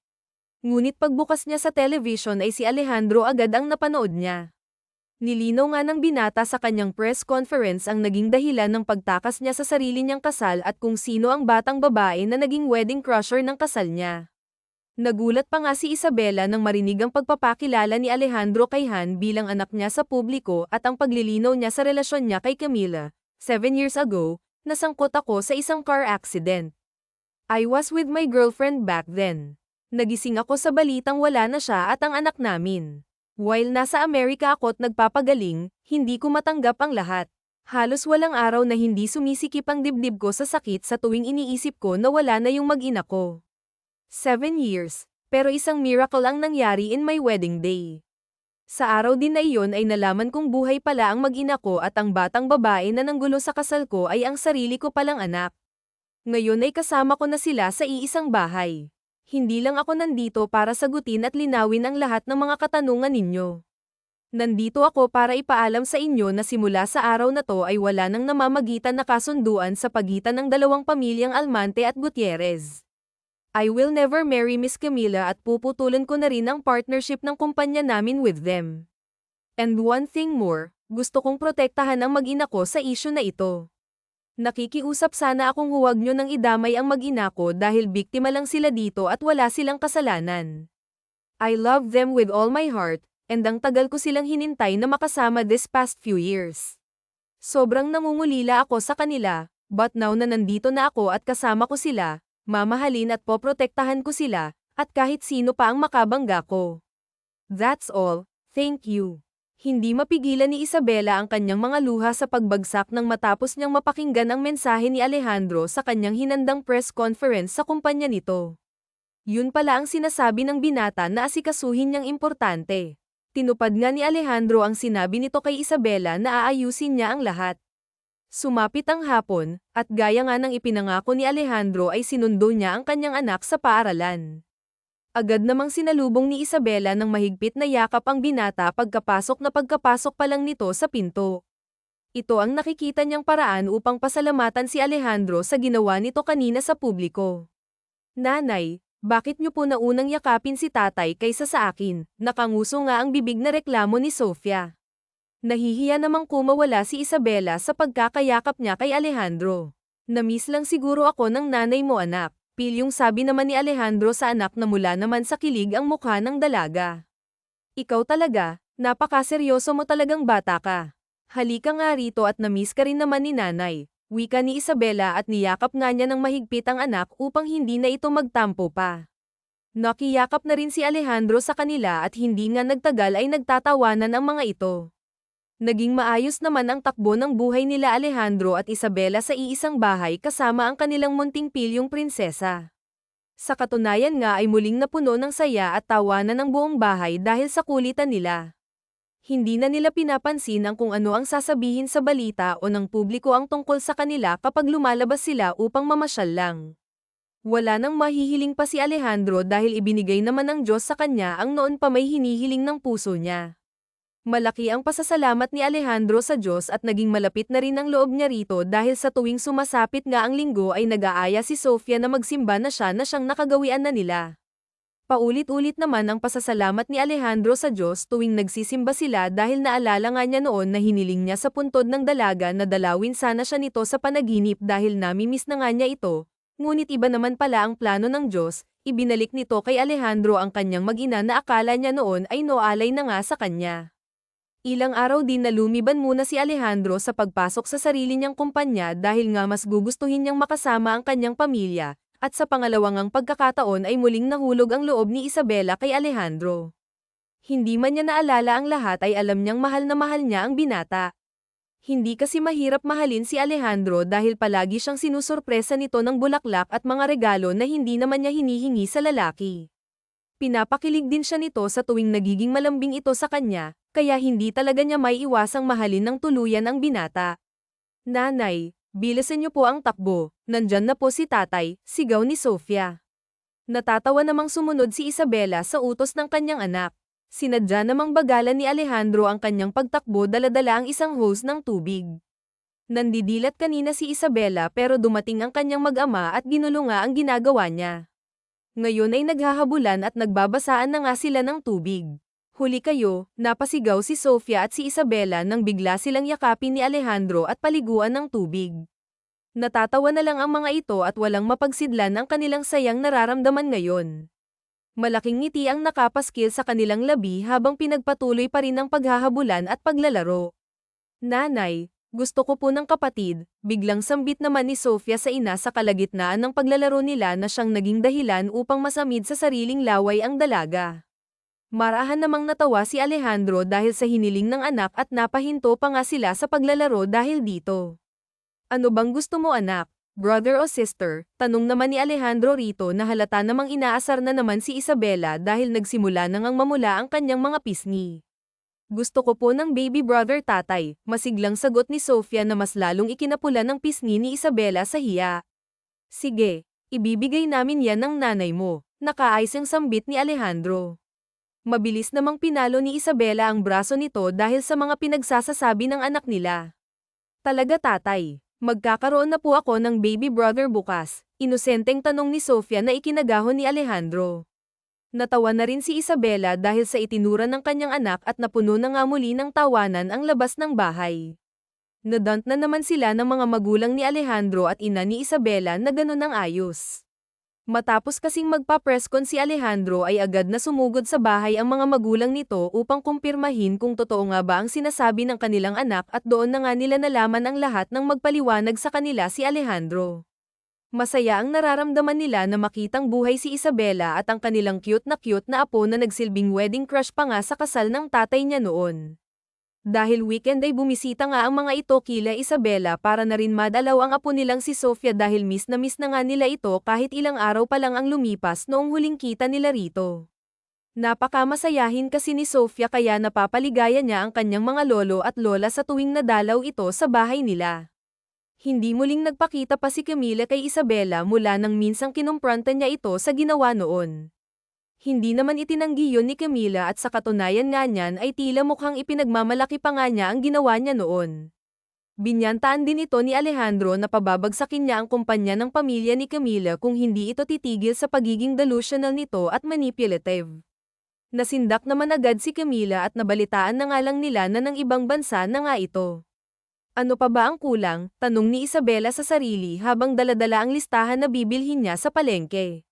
A: Ngunit pagbukas niya sa television ay si Alejandro agad ang napanood niya. Nilinaw nga ng binata sa kanyang press conference ang naging dahilan ng pagtakas niya sa sarili niyang kasal at kung sino ang batang babae na naging wedding crusher ng kasal niya. Nagulat pa nga si Isabela nang marinig ang pagpapakilala ni Alejandro kay Han bilang anak niya sa publiko at ang paglilinaw niya sa relasyon niya kay Camila. 7 years ago, nasangkot ako sa isang car accident. I was with my girlfriend back then. Nagising ako sa balitang wala na siya at ang anak namin. While nasa Amerika ako't nagpapagaling, hindi ko matanggap ang lahat. Halos walang araw na hindi sumisikip ang dibdib ko sa sakit sa tuwing iniisip ko na wala na yung mag-ina ko. 7 years, pero isang miracle ang nangyari in my wedding day. Sa araw din na iyon ay nalaman kong buhay pala ang mag-ina ko at ang batang babae na nanggulo sa kasal ko ay ang sarili ko palang anak. Ngayon ay kasama ko na sila sa iisang bahay. Hindi lang ako nandito para sagutin at linawin ang lahat ng mga katanungan ninyo. Nandito ako para ipaalam sa inyo na simula sa araw na to ay wala nang namamagitan na kasunduan sa pagitan ng dalawang pamilyang Almante at Gutierrez. I will never marry Miss Camila at puputulan ko na rin ang partnership ng kumpanya namin with them. And one thing more, gusto kong protektahan ang mag-ina ko sa issue na ito. Nakikiusap sana akong huwag nyo nang idamay ang mag-ina ko dahil biktima lang sila dito at wala silang kasalanan. I love them with all my heart, and ang tagal ko silang hinintay na makasama this past few years. Sobrang nangungulila ako sa kanila, but now na nandito na ako at kasama ko sila, mamahalin at poprotektahan ko sila, at kahit sino pa ang makabangga ko. That's all, thank you. Hindi mapigilan ni Isabela ang kanyang mga luha sa pagbagsak nang matapos niyang mapakinggan ang mensahe ni Alejandro sa kanyang hinandang press conference sa kumpanya nito. Yun pala ang sinasabi ng binata na asikasuhin niyang importante. Tinupad nga ni Alejandro ang sinabi nito kay Isabela na aayusin niya ang lahat. Sumapit ang hapon, at gaya nga ng ipinangako ni Alejandro ay sinundo niya ang kanyang anak sa paaralan. Agad namang sinalubong ni Isabela ng mahigpit na yakap ang binata pagkapasok pa lang nito sa pinto. Ito ang nakikita niyang paraan upang pasalamatan si Alejandro sa ginawa nito kanina sa publiko. Nanay, bakit niyo po naunang yakapin si tatay kaysa sa akin? Nakanguso nga ang bibig na reklamo ni Sofia. Nahihiya namang kumawala si Isabela sa pagkakayakap niya kay Alejandro. Namiss lang siguro ako ng nanay mo anak, pilyong sabi naman ni Alejandro sa anak na mula naman sa kilig ang mukha ng dalaga. Ikaw talaga, napakaseryoso mo talagang bata ka. Halika nga rito at namiss ka rin naman ni nanay, wika ni Isabela at niyakap nga niya ng mahigpit ang anak upang hindi na ito magtampo pa. Nakiyakap na rin si Alejandro sa kanila at hindi nga nagtagal ay nagtatawanan ang mga ito. Naging maayos naman ang takbo ng buhay nila Alejandro at Isabela sa iisang bahay kasama ang kanilang munting pilyong prinsesa. Sa katunayan nga ay muling napuno ng saya at tawanan ng buong bahay dahil sa kulitan nila. Hindi na nila pinapansin ang kung ano ang sasabihin sa balita o ng publiko ang tungkol sa kanila kapag lumalabas sila upang mamasyal lang. Wala nang mahihiling pa si Alejandro dahil ibinigay naman ng Diyos sa kanya ang noon pa may hinihiling ng puso niya. Malaki ang pasasalamat ni Alejandro sa Diyos at naging malapit na rin ang loob niya rito dahil sa tuwing sumasapit nga ang linggo ay nag-aaya si Sofia na magsimba na siyang nakagawian na nila. Paulit-ulit naman ang pasasalamat ni Alejandro sa Diyos tuwing nagsisimba sila dahil naalala nga niya noon na hiniling niya sa puntod ng dalaga na dalawin sana siya nito sa panaginip dahil namimiss na nga niya ito, ngunit iba naman pala ang plano ng Diyos, ibinalik nito kay Alejandro ang kanyang mag-ina na akala niya noon ay noalay na nga sa kanya. Ilang araw din na lumiban muna si Alejandro sa pagpasok sa sarili niyang kumpanya dahil nga mas gugustuhin niyang makasama ang kanyang pamilya, at sa pangalawang pagkakataon ay muling nahulog ang loob ni Isabela kay Alejandro. Hindi man niya naalala ang lahat ay alam niyang mahal na mahal niya ang binata. Hindi kasi mahirap mahalin si Alejandro dahil palagi siyang sinusurpresa nito ng bulaklak at mga regalo na hindi naman niya hinihingi sa lalaki. Pinapakilig din siya nito sa tuwing nagiging malambing ito sa kanya, kaya hindi talaga niya may iwasang mahalin ng tuluyan ang binata. Nanay, bilisan niyo po ang takbo, nandyan na po si tatay, sigaw ni Sofia. Natatawa namang sumunod si Isabela sa utos ng kanyang anak. Sinadya namang bagalan ni Alejandro ang kanyang pagtakbo dala-dala ang isang hose ng tubig. Nandidilat kanina si Isabela pero dumating ang kanyang mag-ama at ginulo nga ang ginagawa niya. Ngayon ay naghahabulan at nagbabasaan na nga sila ng tubig. Huli kayo, napasigaw si Sofia at si Isabela nang bigla silang yakapin ni Alejandro at paliguan ng tubig. Natatawa na lang ang mga ito at walang mapagsidlan ang kanilang sayang nararamdaman ngayon. Malaking ngiti ang nakapaskil sa kanilang labi habang pinagpatuloy pa rin ang paghahabulan at paglalaro. Nanay, gusto ko po ng kapatid, biglang sambit naman ni Sofia sa ina sa kalagitnaan ng paglalaro nila na siyang naging dahilan upang masamid sa sariling laway ang dalaga. Marahan namang natawa si Alejandro dahil sa hiniling ng anak at napahinto pa nga sila sa paglalaro dahil dito. Ano bang gusto mo anak? Brother o sister? Tanong naman ni Alejandro rito na halata namang inaasar na naman si Isabela dahil nagsimula na ngang mamula ang kanyang mga pisngi. Gusto ko po ng baby brother tatay, masiglang sagot ni Sofia na mas lalong ikinapula ng pisngi ni Isabela sa hiya. Sige, ibibigay namin yan ng nanay mo, nakaayos ang sambit ni Alejandro. Mabilis namang pinalo ni Isabela ang braso nito dahil sa mga pinagsasasabi ng anak nila. Talaga tatay. Magkakaroon na po ako ng baby brother bukas, inosenteng tanong ni Sofia na ikinagahon ni Alejandro. Natawa na rin si Isabela dahil sa itinura ng kanyang anak at napuno na nga muli ng tawanan ang labas ng bahay. Nadant na naman sila ng mga magulang ni Alejandro at ina ni Isabela na ganun ang ayos. Matapos kasing magpa-presscon si Alejandro ay agad na sumugod sa bahay ang mga magulang nito upang kumpirmahin kung totoo nga ba ang sinasabi ng kanilang anak at doon na nga nila nalaman ang lahat ng magpaliwanag sa kanila si Alejandro. Masaya ang nararamdaman nila na makitang buhay si Isabela at ang kanilang cute na apo na nagsilbing wedding crush pa nga sa kasal ng tatay niya noon. Dahil weekend ay bumisita nga ang mga ito kila Isabela para na rin madalaw ang apo nilang si Sofia dahil miss na nga nila ito kahit ilang araw pa lang ang lumipas noong huling kita nila rito. Napakamasayahin kasi ni Sofia kaya napapaligaya niya ang kanyang mga lolo at lola sa tuwing nadalaw ito sa bahay nila. Hindi muling nagpakita pa si Camila kay Isabela mula nang minsang kinumpronta niya ito sa ginawa noon. Hindi naman itinanggi yun ni Camila at sa katunayan nga niyan ay tila mukhang ipinagmamalaki pa nga niya ang ginawa niya noon. Binyantaan din ito ni Alejandro na pababagsakin niya ang kumpanya ng pamilya ni Camila kung hindi ito titigil sa pagiging delusional nito at manipulative. Nasindak naman agad si Camila at nabalitaan na nga lang nila na ng ibang bansa na nga ito. Ano pa ba ang kulang? Tanong ni Isabela sa sarili habang daladala ang listahan na bibilhin niya sa palengke.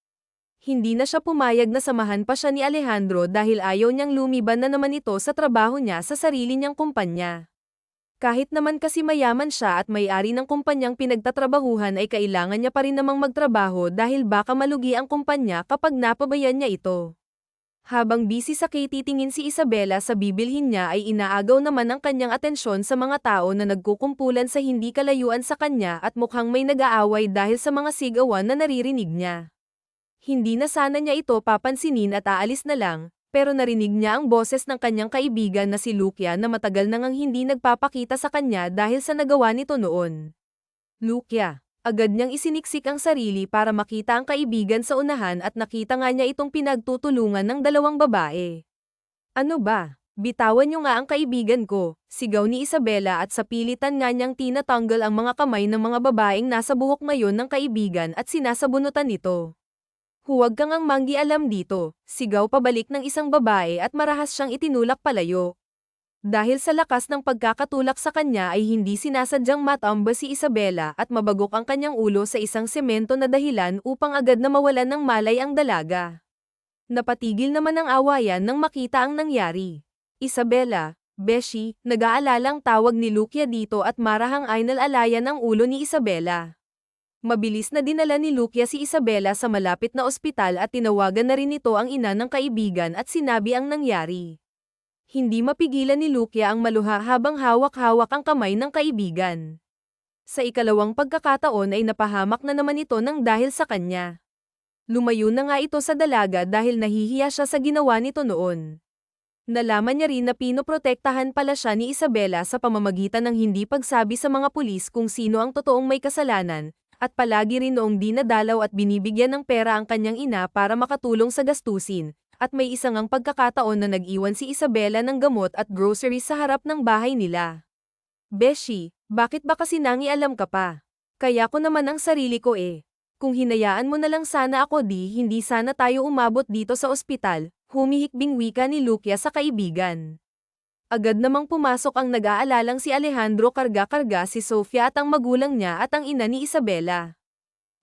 A: Hindi na siya pumayag na samahan pa siya ni Alejandro dahil ayaw niyang lumiban na naman ito sa trabaho niya sa sarili niyang kumpanya. Kahit naman kasi mayaman siya at may-ari ng kumpanyang pinagtatrabahuhan ay kailangan niya pa rin namang magtrabaho dahil baka malugi ang kumpanya kapag napabayan niya ito. Habang busy sa titingin si Isabela sa bibilhin niya ay inaagaw naman ang kanyang atensyon sa mga tao na nagkukumpulan sa hindi kalayuan sa kanya at mukhang may nag-aaway dahil sa mga sigawan na naririnig niya. Hindi na sana niya ito papansinin at aalis na lang, pero narinig niya ang boses ng kanyang kaibigan na si Lucia na matagal nang hindi nagpapakita sa kanya dahil sa nagawa nito noon. Lucia, agad niyang isiniksik ang sarili para makita ang kaibigan sa unahan at nakita nga niya itong pinagtutulungan ng dalawang babae. Ano ba? Bitawan niyo nga ang kaibigan ko, sigaw ni Isabela at sa pilitan nga niyang tinatanggal ang mga kamay ng mga babaeng nasa buhok ngayon ng kaibigan at sinasabunutan nito. Huwag kang ang manggialam dito, sigaw pabalik ng isang babae at marahas siyang itinulak palayo. Dahil sa lakas ng pagkakatulak sa kanya ay hindi sinasadyang matamba si Isabela at mabagok ang kanyang ulo sa isang semento na dahilan upang agad na mawalan ng malay ang dalaga. Napatigil naman ang awayan nang makita ang nangyari. Isabela, Beshi, nag-aalalang tawag ni Lucia dito at marahang ay nalalayan ang ulo ni Isabela. Mabilis na dinala ni Lucia si Isabela sa malapit na ospital at tinawagan na rin ito ang ina ng kaibigan at sinabi ang nangyari. Hindi mapigilan ni Lucia ang maluha habang hawak-hawak ang kamay ng kaibigan. Sa ikalawang pagkakataon ay napahamak na naman ito ng dahil sa kanya. Lumayo na nga ito sa dalaga dahil nahihiya siya sa ginawa nito noon. Nalaman niya rin na pinoprotektahan pala siya ni Isabela sa pamamagitan ng hindi pagsabi sa mga pulis kung sino ang totoong may kasalanan, at palagi rin noong dinadalaw at binibigyan ng pera ang kanyang ina para makatulong sa gastusin, at may isang ang pagkakataon na nag-iwan si Isabela ng gamot at groceries sa harap ng bahay nila. Beshi, bakit ba kasi nangialam ka pa? Kaya ko naman ang sarili ko eh. Kung hinayaan mo na lang sana ako hindi sana tayo umabot dito sa ospital, humihikbing wika ni Lucia sa kaibigan. Agad namang pumasok ang nag-aalalang si Alejandro karga-karga si Sofia at ang magulang niya at ang ina ni Isabela.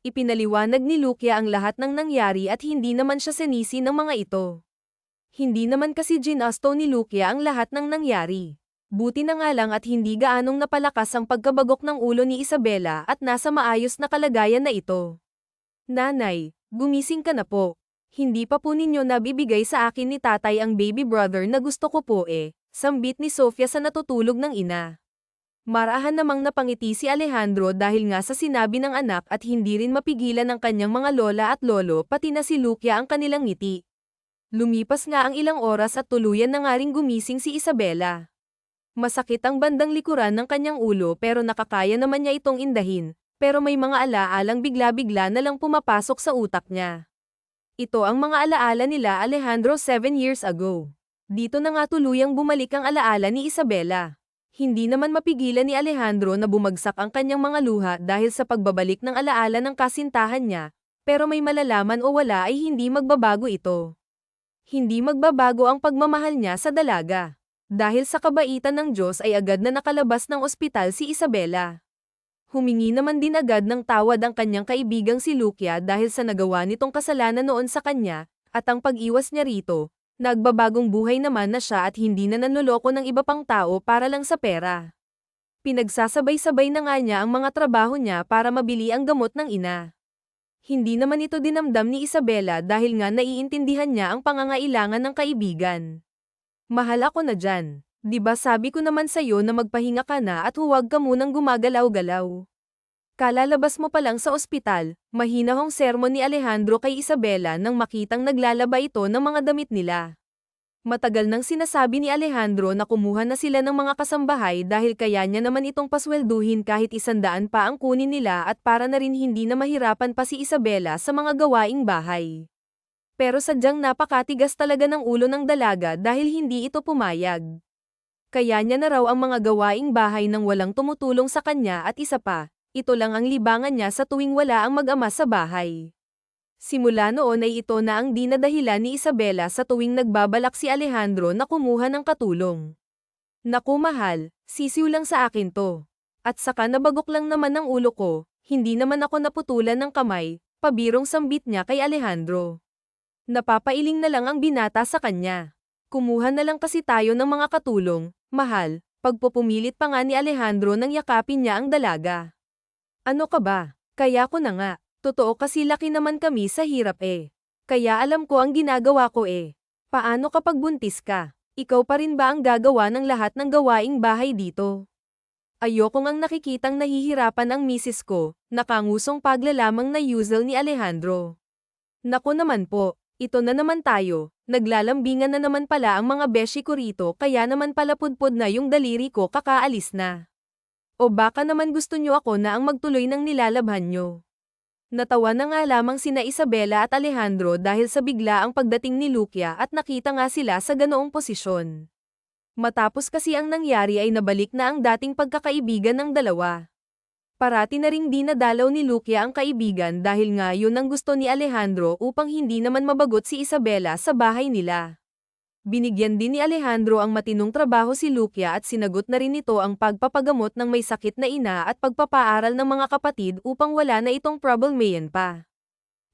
A: Ipinaliwanag ni Lucia ang lahat ng nangyari at hindi naman siya sinisi ng mga ito. Hindi naman kasi ginasto ni Lucia ang lahat ng nangyari. Buti na nga lang at hindi gaanong napalakas ang pagkabagok ng ulo ni Isabela at nasa maayos na kalagayan na ito. Nanay, gumising ka na po. Hindi pa po ninyo nabibigay sa akin ni tatay ang baby brother na gusto ko po eh, sambit ni Sofia sa natutulog ng ina. Marahan namang napangiti si Alejandro dahil nga sa sinabi ng anak at hindi rin mapigilan ng kanyang mga lola at lolo pati na si Lucia ang kanilang ngiti. Lumipas nga ang ilang oras at tuluyan na nga ring gumising si Isabela. Masakit ang bandang likuran ng kanyang ulo pero nakakaya naman niya itong indahin, pero may mga alaalang bigla-bigla na lang pumapasok sa utak niya. Ito ang mga alaala nila Alejandro 7 years ago. Dito na nga tuluyang bumalik ang alaala ni Isabela. Hindi naman mapigilan ni Alejandro na bumagsak ang kanyang mga luha dahil sa pagbabalik ng alaala ng kasintahan niya, pero may malalaman o wala ay hindi magbabago ito. Hindi magbabago ang pagmamahal niya sa dalaga. Dahil sa kabaitan ng Diyos ay agad na nakalabas ng ospital si Isabela. Humingi naman din agad ng tawad ang kanyang kaibigang si Lucia dahil sa nagawa nitong kasalanan noon sa kanya, at ang pag-iwas niya rito, nagbabagong buhay naman na siya at hindi na nanloloko ng iba pang tao para lang sa pera. Pinagsasabay-sabay na nga niya ang mga trabaho niya para mabili ang gamot ng ina. Hindi naman ito dinamdam ni Isabela dahil nga naiintindihan niya ang pangangailangan ng kaibigan. Mahal ako na dyan. Diba sabi ko naman sa'yo na magpahinga ka na at huwag ka munang gumagalaw-galaw. Kalalabas mo pa lang sa ospital, mahina hong sermon ni Alejandro kay Isabela nang makitang naglalaba ito ng mga damit nila. Matagal nang sinasabi ni Alejandro na kumuha na sila ng mga kasambahay dahil kaya niya naman itong paswelduhin kahit 100 pa ang kunin nila at para na rin hindi na mahirapan pa si Isabela sa mga gawaing bahay. Pero sadyang napakatigas talaga ng ulo ng dalaga dahil hindi ito pumayag. Kaya niya na raw ang mga gawaing bahay nang walang tumutulong sa kanya at isa pa, ito lang ang libangan niya sa tuwing wala ang mag-ama sa bahay. Simula noon ay ito na ang dinadahilan ni Isabela sa tuwing nagbabalak si Alejandro na kumuha ng katulong. Naku mahal, sisiw lang sa akin to. At saka nabagok lang naman ang ulo ko, hindi naman ako naputulan ng kamay, pabirong sambit niya kay Alejandro. Napapailing na lang ang binata sa kanya. Kumuha na lang kasi tayo ng mga katulong, mahal, pagpupumilit pa nga ni Alejandro nang yakapin niya ang dalaga. Ano ka ba? Kaya ko na nga, totoo kasi laki naman kami sa hirap eh. Kaya alam ko ang ginagawa ko eh. Paano kapag buntis ka? Ikaw pa rin ba ang gagawa ng lahat ng gawaing bahay dito? Ayokong ang nakikitang nahihirapan ang misis ko, nakangusong paglalamang na usual ni Alejandro. Naku naman po. Ito na naman tayo, naglalambingan na naman pala ang mga beshi ko rito kaya naman pala pudpud na yung daliri ko kakaalis na. O baka naman gusto nyo ako na ang magtuloy ng nilalabhan nyo. Natawa na nga lamang sina Isabela at Alejandro dahil sa bigla ang pagdating ni Lucia at nakita nga sila sa ganoong posisyon. Matapos kasi ang nangyari ay nabalik na ang dating pagkakaibigan ng dalawa. Parati na ring dinadalaw ni Lucia ang kaibigan dahil nga yun ang gusto ni Alejandro upang hindi naman mabagot si Isabela sa bahay nila. Binigyan din ni Alejandro ang matinong trabaho si Lucia at sinagot na rin ito ang pagpapagamot ng may sakit na ina at pagpapaaral ng mga kapatid upang wala na itong problemayan pa.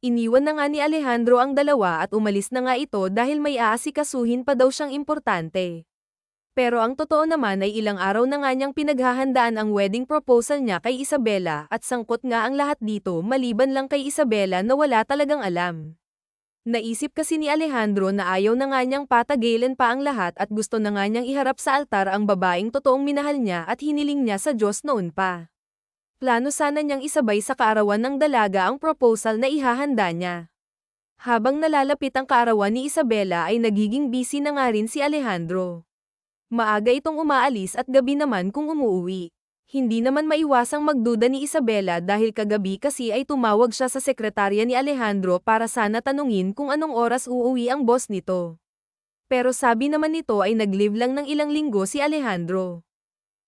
A: Iniwan na nga ni Alejandro ang dalawa at umalis na nga ito dahil may aasikasuhin pa daw siyang importante. Pero ang totoo naman ay ilang araw na nga niyang pinaghahandaan ang wedding proposal niya kay Isabela at sangkot nga ang lahat dito maliban lang kay Isabela na wala talagang alam. Naisip kasi ni Alejandro na ayaw na nga niyang patagalan pa ang lahat at gusto na nga niyang iharap sa altar ang babaeng totoong minahal niya at hiniling niya sa Diyos noon pa. Plano sana niyang isabay sa kaarawan ng dalaga ang proposal na ihahanda niya. Habang nalalapit ang kaarawan ni Isabela ay nagiging busy na nga rin si Alejandro. Maaga itong umaalis at gabi naman kung umuuwi. Hindi naman maiwasang magduda ni Isabela dahil kagabi kasi ay tumawag siya sa sekretarya ni Alejandro para sana tanungin kung anong oras uuwi ang boss nito. Pero sabi naman nito ay nag-leave lang ng ilang linggo si Alejandro.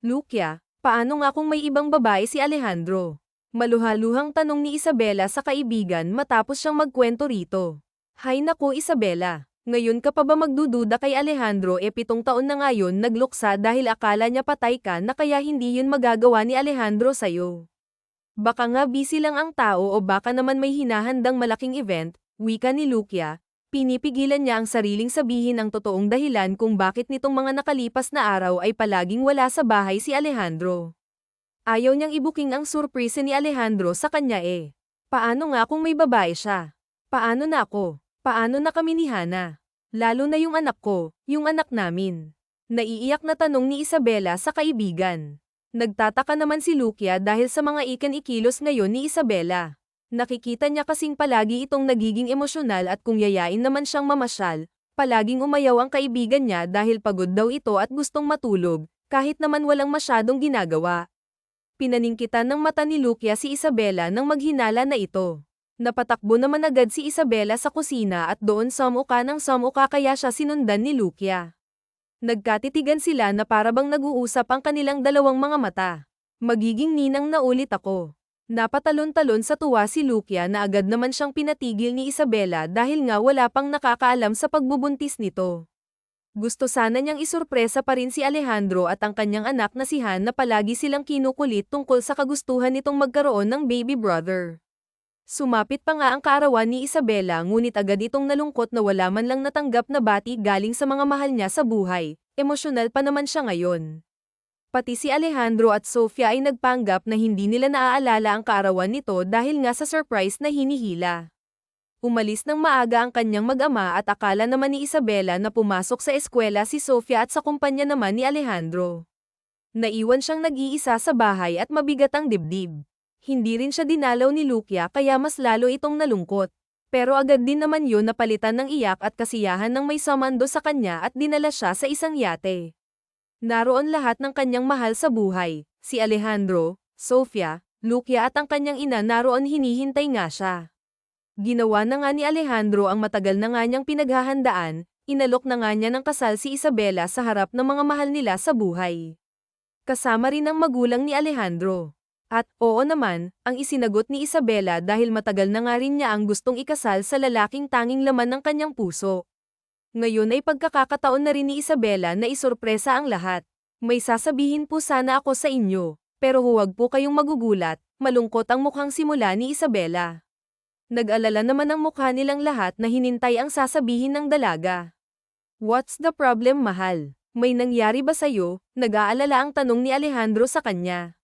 A: Lucia, paano nga kung may ibang babae si Alejandro? Maluhaluhang tanong ni Isabela sa kaibigan matapos siyang magkwento rito. Hay naku Isabela, ngayon ka pa ba magdududa kay Alejandro 7 taon na ngayon nagluksa dahil akala niya patay ka na kaya hindi yun magagawa ni Alejandro sa'yo. Baka nga busy lang ang tao o baka naman may hinahandang malaking event, wika ni Lucia, pinipigilan niya ang sariling sabihin ang totoong dahilan kung bakit nitong mga nakalipas na araw ay palaging wala sa bahay si Alejandro. Ayaw niyang ibuking ang surprise ni Alejandro sa kanya eh. Paano nga kung may babae siya? Paano na ako? Paano na kami ni Hana? Lalo na yung anak ko, yung anak namin. Naiiyak na tanong ni Isabela sa kaibigan. Nagtataka naman si Lucia dahil sa mga ikan-ikilos ngayon ni Isabela. Nakikita niya kasing palagi itong nagiging emosyonal at kung yayain naman siyang mamasyal, palaging umayaw ang kaibigan niya dahil pagod daw ito at gustong matulog, kahit naman walang masyadong ginagawa. Pinaningkitan ng mata ni Lucia si Isabela nang maghinala na ito. Napatakbo naman agad si Isabela sa kusina at doon samuka ng samuka kaya siya sinundan ni Lucia. Nagkatitigan sila na parabang nag-uusap ang kanilang dalawang mga mata. Magiging ninang na ulit ako. Napatalon-talon sa tuwa si Lucia na agad naman siyang pinatigil ni Isabela dahil nga wala pang nakakaalam sa pagbubuntis nito. Gusto sana niyang isurpresa pa rin si Alejandro at ang kanyang anak na si Han na palagi silang kinukulit tungkol sa kagustuhan nitong magkaroon ng baby brother. Sumapit pa nga ang kaarawan ni Isabela ngunit agad itong nalungkot na wala man lang natanggap na bati galing sa mga mahal niya sa buhay, emosyonal pa naman siya ngayon. Pati si Alejandro at Sofia ay nagpanggap na hindi nila naaalala ang kaarawan nito dahil nga sa surprise na hinihila. Umalis ng maaga ang kanyang mag-ama at akala naman ni Isabela na pumasok sa eskwela si Sofia at sa kumpanya naman ni Alejandro. Naiwan siyang nag-iisa sa bahay at mabigat ang dibdib. Hindi rin siya dinalaw ni Lucia kaya mas lalo itong nalungkot. Pero agad din naman yun napalitan ng iyak at kasiyahan ng may sumando sa kanya at dinala siya sa isang yate. Naroon lahat ng kanyang mahal sa buhay, si Alejandro, Sofia, Lucia at ang kanyang ina naroon hinihintay nga siya. Ginawa na nga ni Alejandro ang matagal na nga niyang pinaghahandaan, inalok na nga niya ng kasal si Isabela sa harap ng mga mahal nila sa buhay. Kasama rin ang magulang ni Alejandro. At, oo naman, ang isinagot ni Isabela dahil matagal na nga rin niya ang gustong ikasal sa lalaking tanging laman ng kanyang puso. Ngayon ay pagkakataon na rin ni Isabela na isorpresa ang lahat. May sasabihin po sana ako sa inyo, pero huwag po kayong magugulat, malungkot ang mukhang simula ni Isabela. Nag-alala naman ang mukha nilang lahat na hinintay ang sasabihin ng dalaga. What's the problem mahal? May nangyari ba sa'yo? Nag-aalala ang tanong ni Alejandro sa kanya.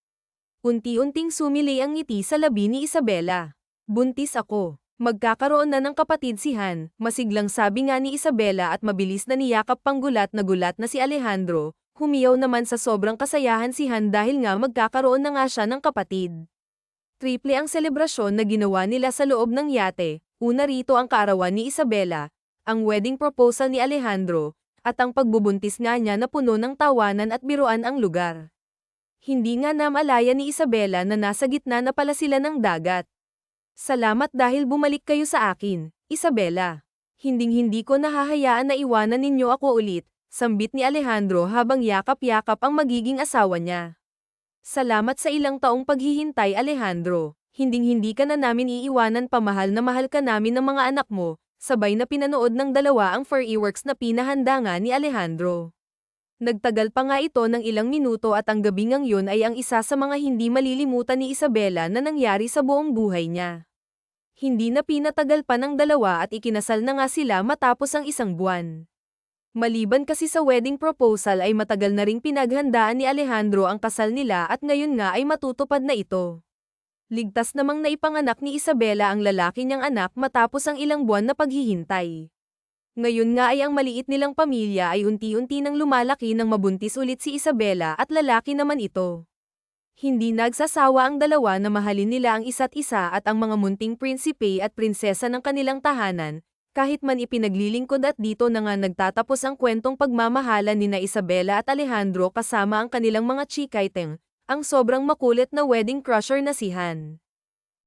A: Unti-unting sumili ang ngiti sa labi ni Isabela. Buntis ako. Magkakaroon na ng kapatid si Han, masiglang sabi nga ni Isabela at mabilis na niyakap pang gulat na si Alejandro, humiyaw naman sa sobrang kasayahan si Han dahil nga magkakaroon na nga siya ng kapatid. Triple ang selebrasyon na ginawa nila sa loob ng yate, una rito ang kaarawan ni Isabela, ang wedding proposal ni Alejandro, at ang pagbubuntis nga niya na puno ng tawanan at biruan ang lugar. Hindi nga namalaya ni Isabela na nasa gitna na pala sila ng dagat. Salamat dahil bumalik kayo sa akin, Isabela. Hinding-hindi ko nahahayaan na iwanan ninyo ako ulit, sambit ni Alejandro habang yakap-yakap ang magiging asawa niya. Salamat sa ilang taong paghihintay Alejandro, hinding-hindi ka na namin iiwanan pa mahal na mahal ka namin ng mga anak mo, sabay na pinanood ng dalawa ang fireworks na pinahanda nga ni Alejandro. Nagtagal pa nga ito ng ilang minuto at ang gabing ngang yun ay ang isa sa mga hindi malilimutan ni Isabela na nangyari sa buong buhay niya. Hindi na pinatagal pa ng dalawa at ikinasal na nga sila matapos ang 1 buwan. Maliban kasi sa wedding proposal ay matagal na ring pinaghandaan ni Alejandro ang kasal nila at ngayon nga ay matutupad na ito. Ligtas namang naipanganak ni Isabela ang lalaki niyang anak matapos ang ilang buwan na paghihintay. Ngayon nga ay ang maliit nilang pamilya ay unti-unti nang lumalaki nang mabuntis ulit si Isabela at lalaki naman ito. Hindi nagsasawa ang dalawa na mahalin nila ang isa't isa at ang mga munting prinsipe at prinsesa ng kanilang tahanan, kahit man ipinaglilingkod at dito na nga nagtatapos ang kwentong pagmamahalan nina Isabela at Alejandro kasama ang kanilang mga chikaiteng, ang sobrang makulit na wedding crusher na si Han.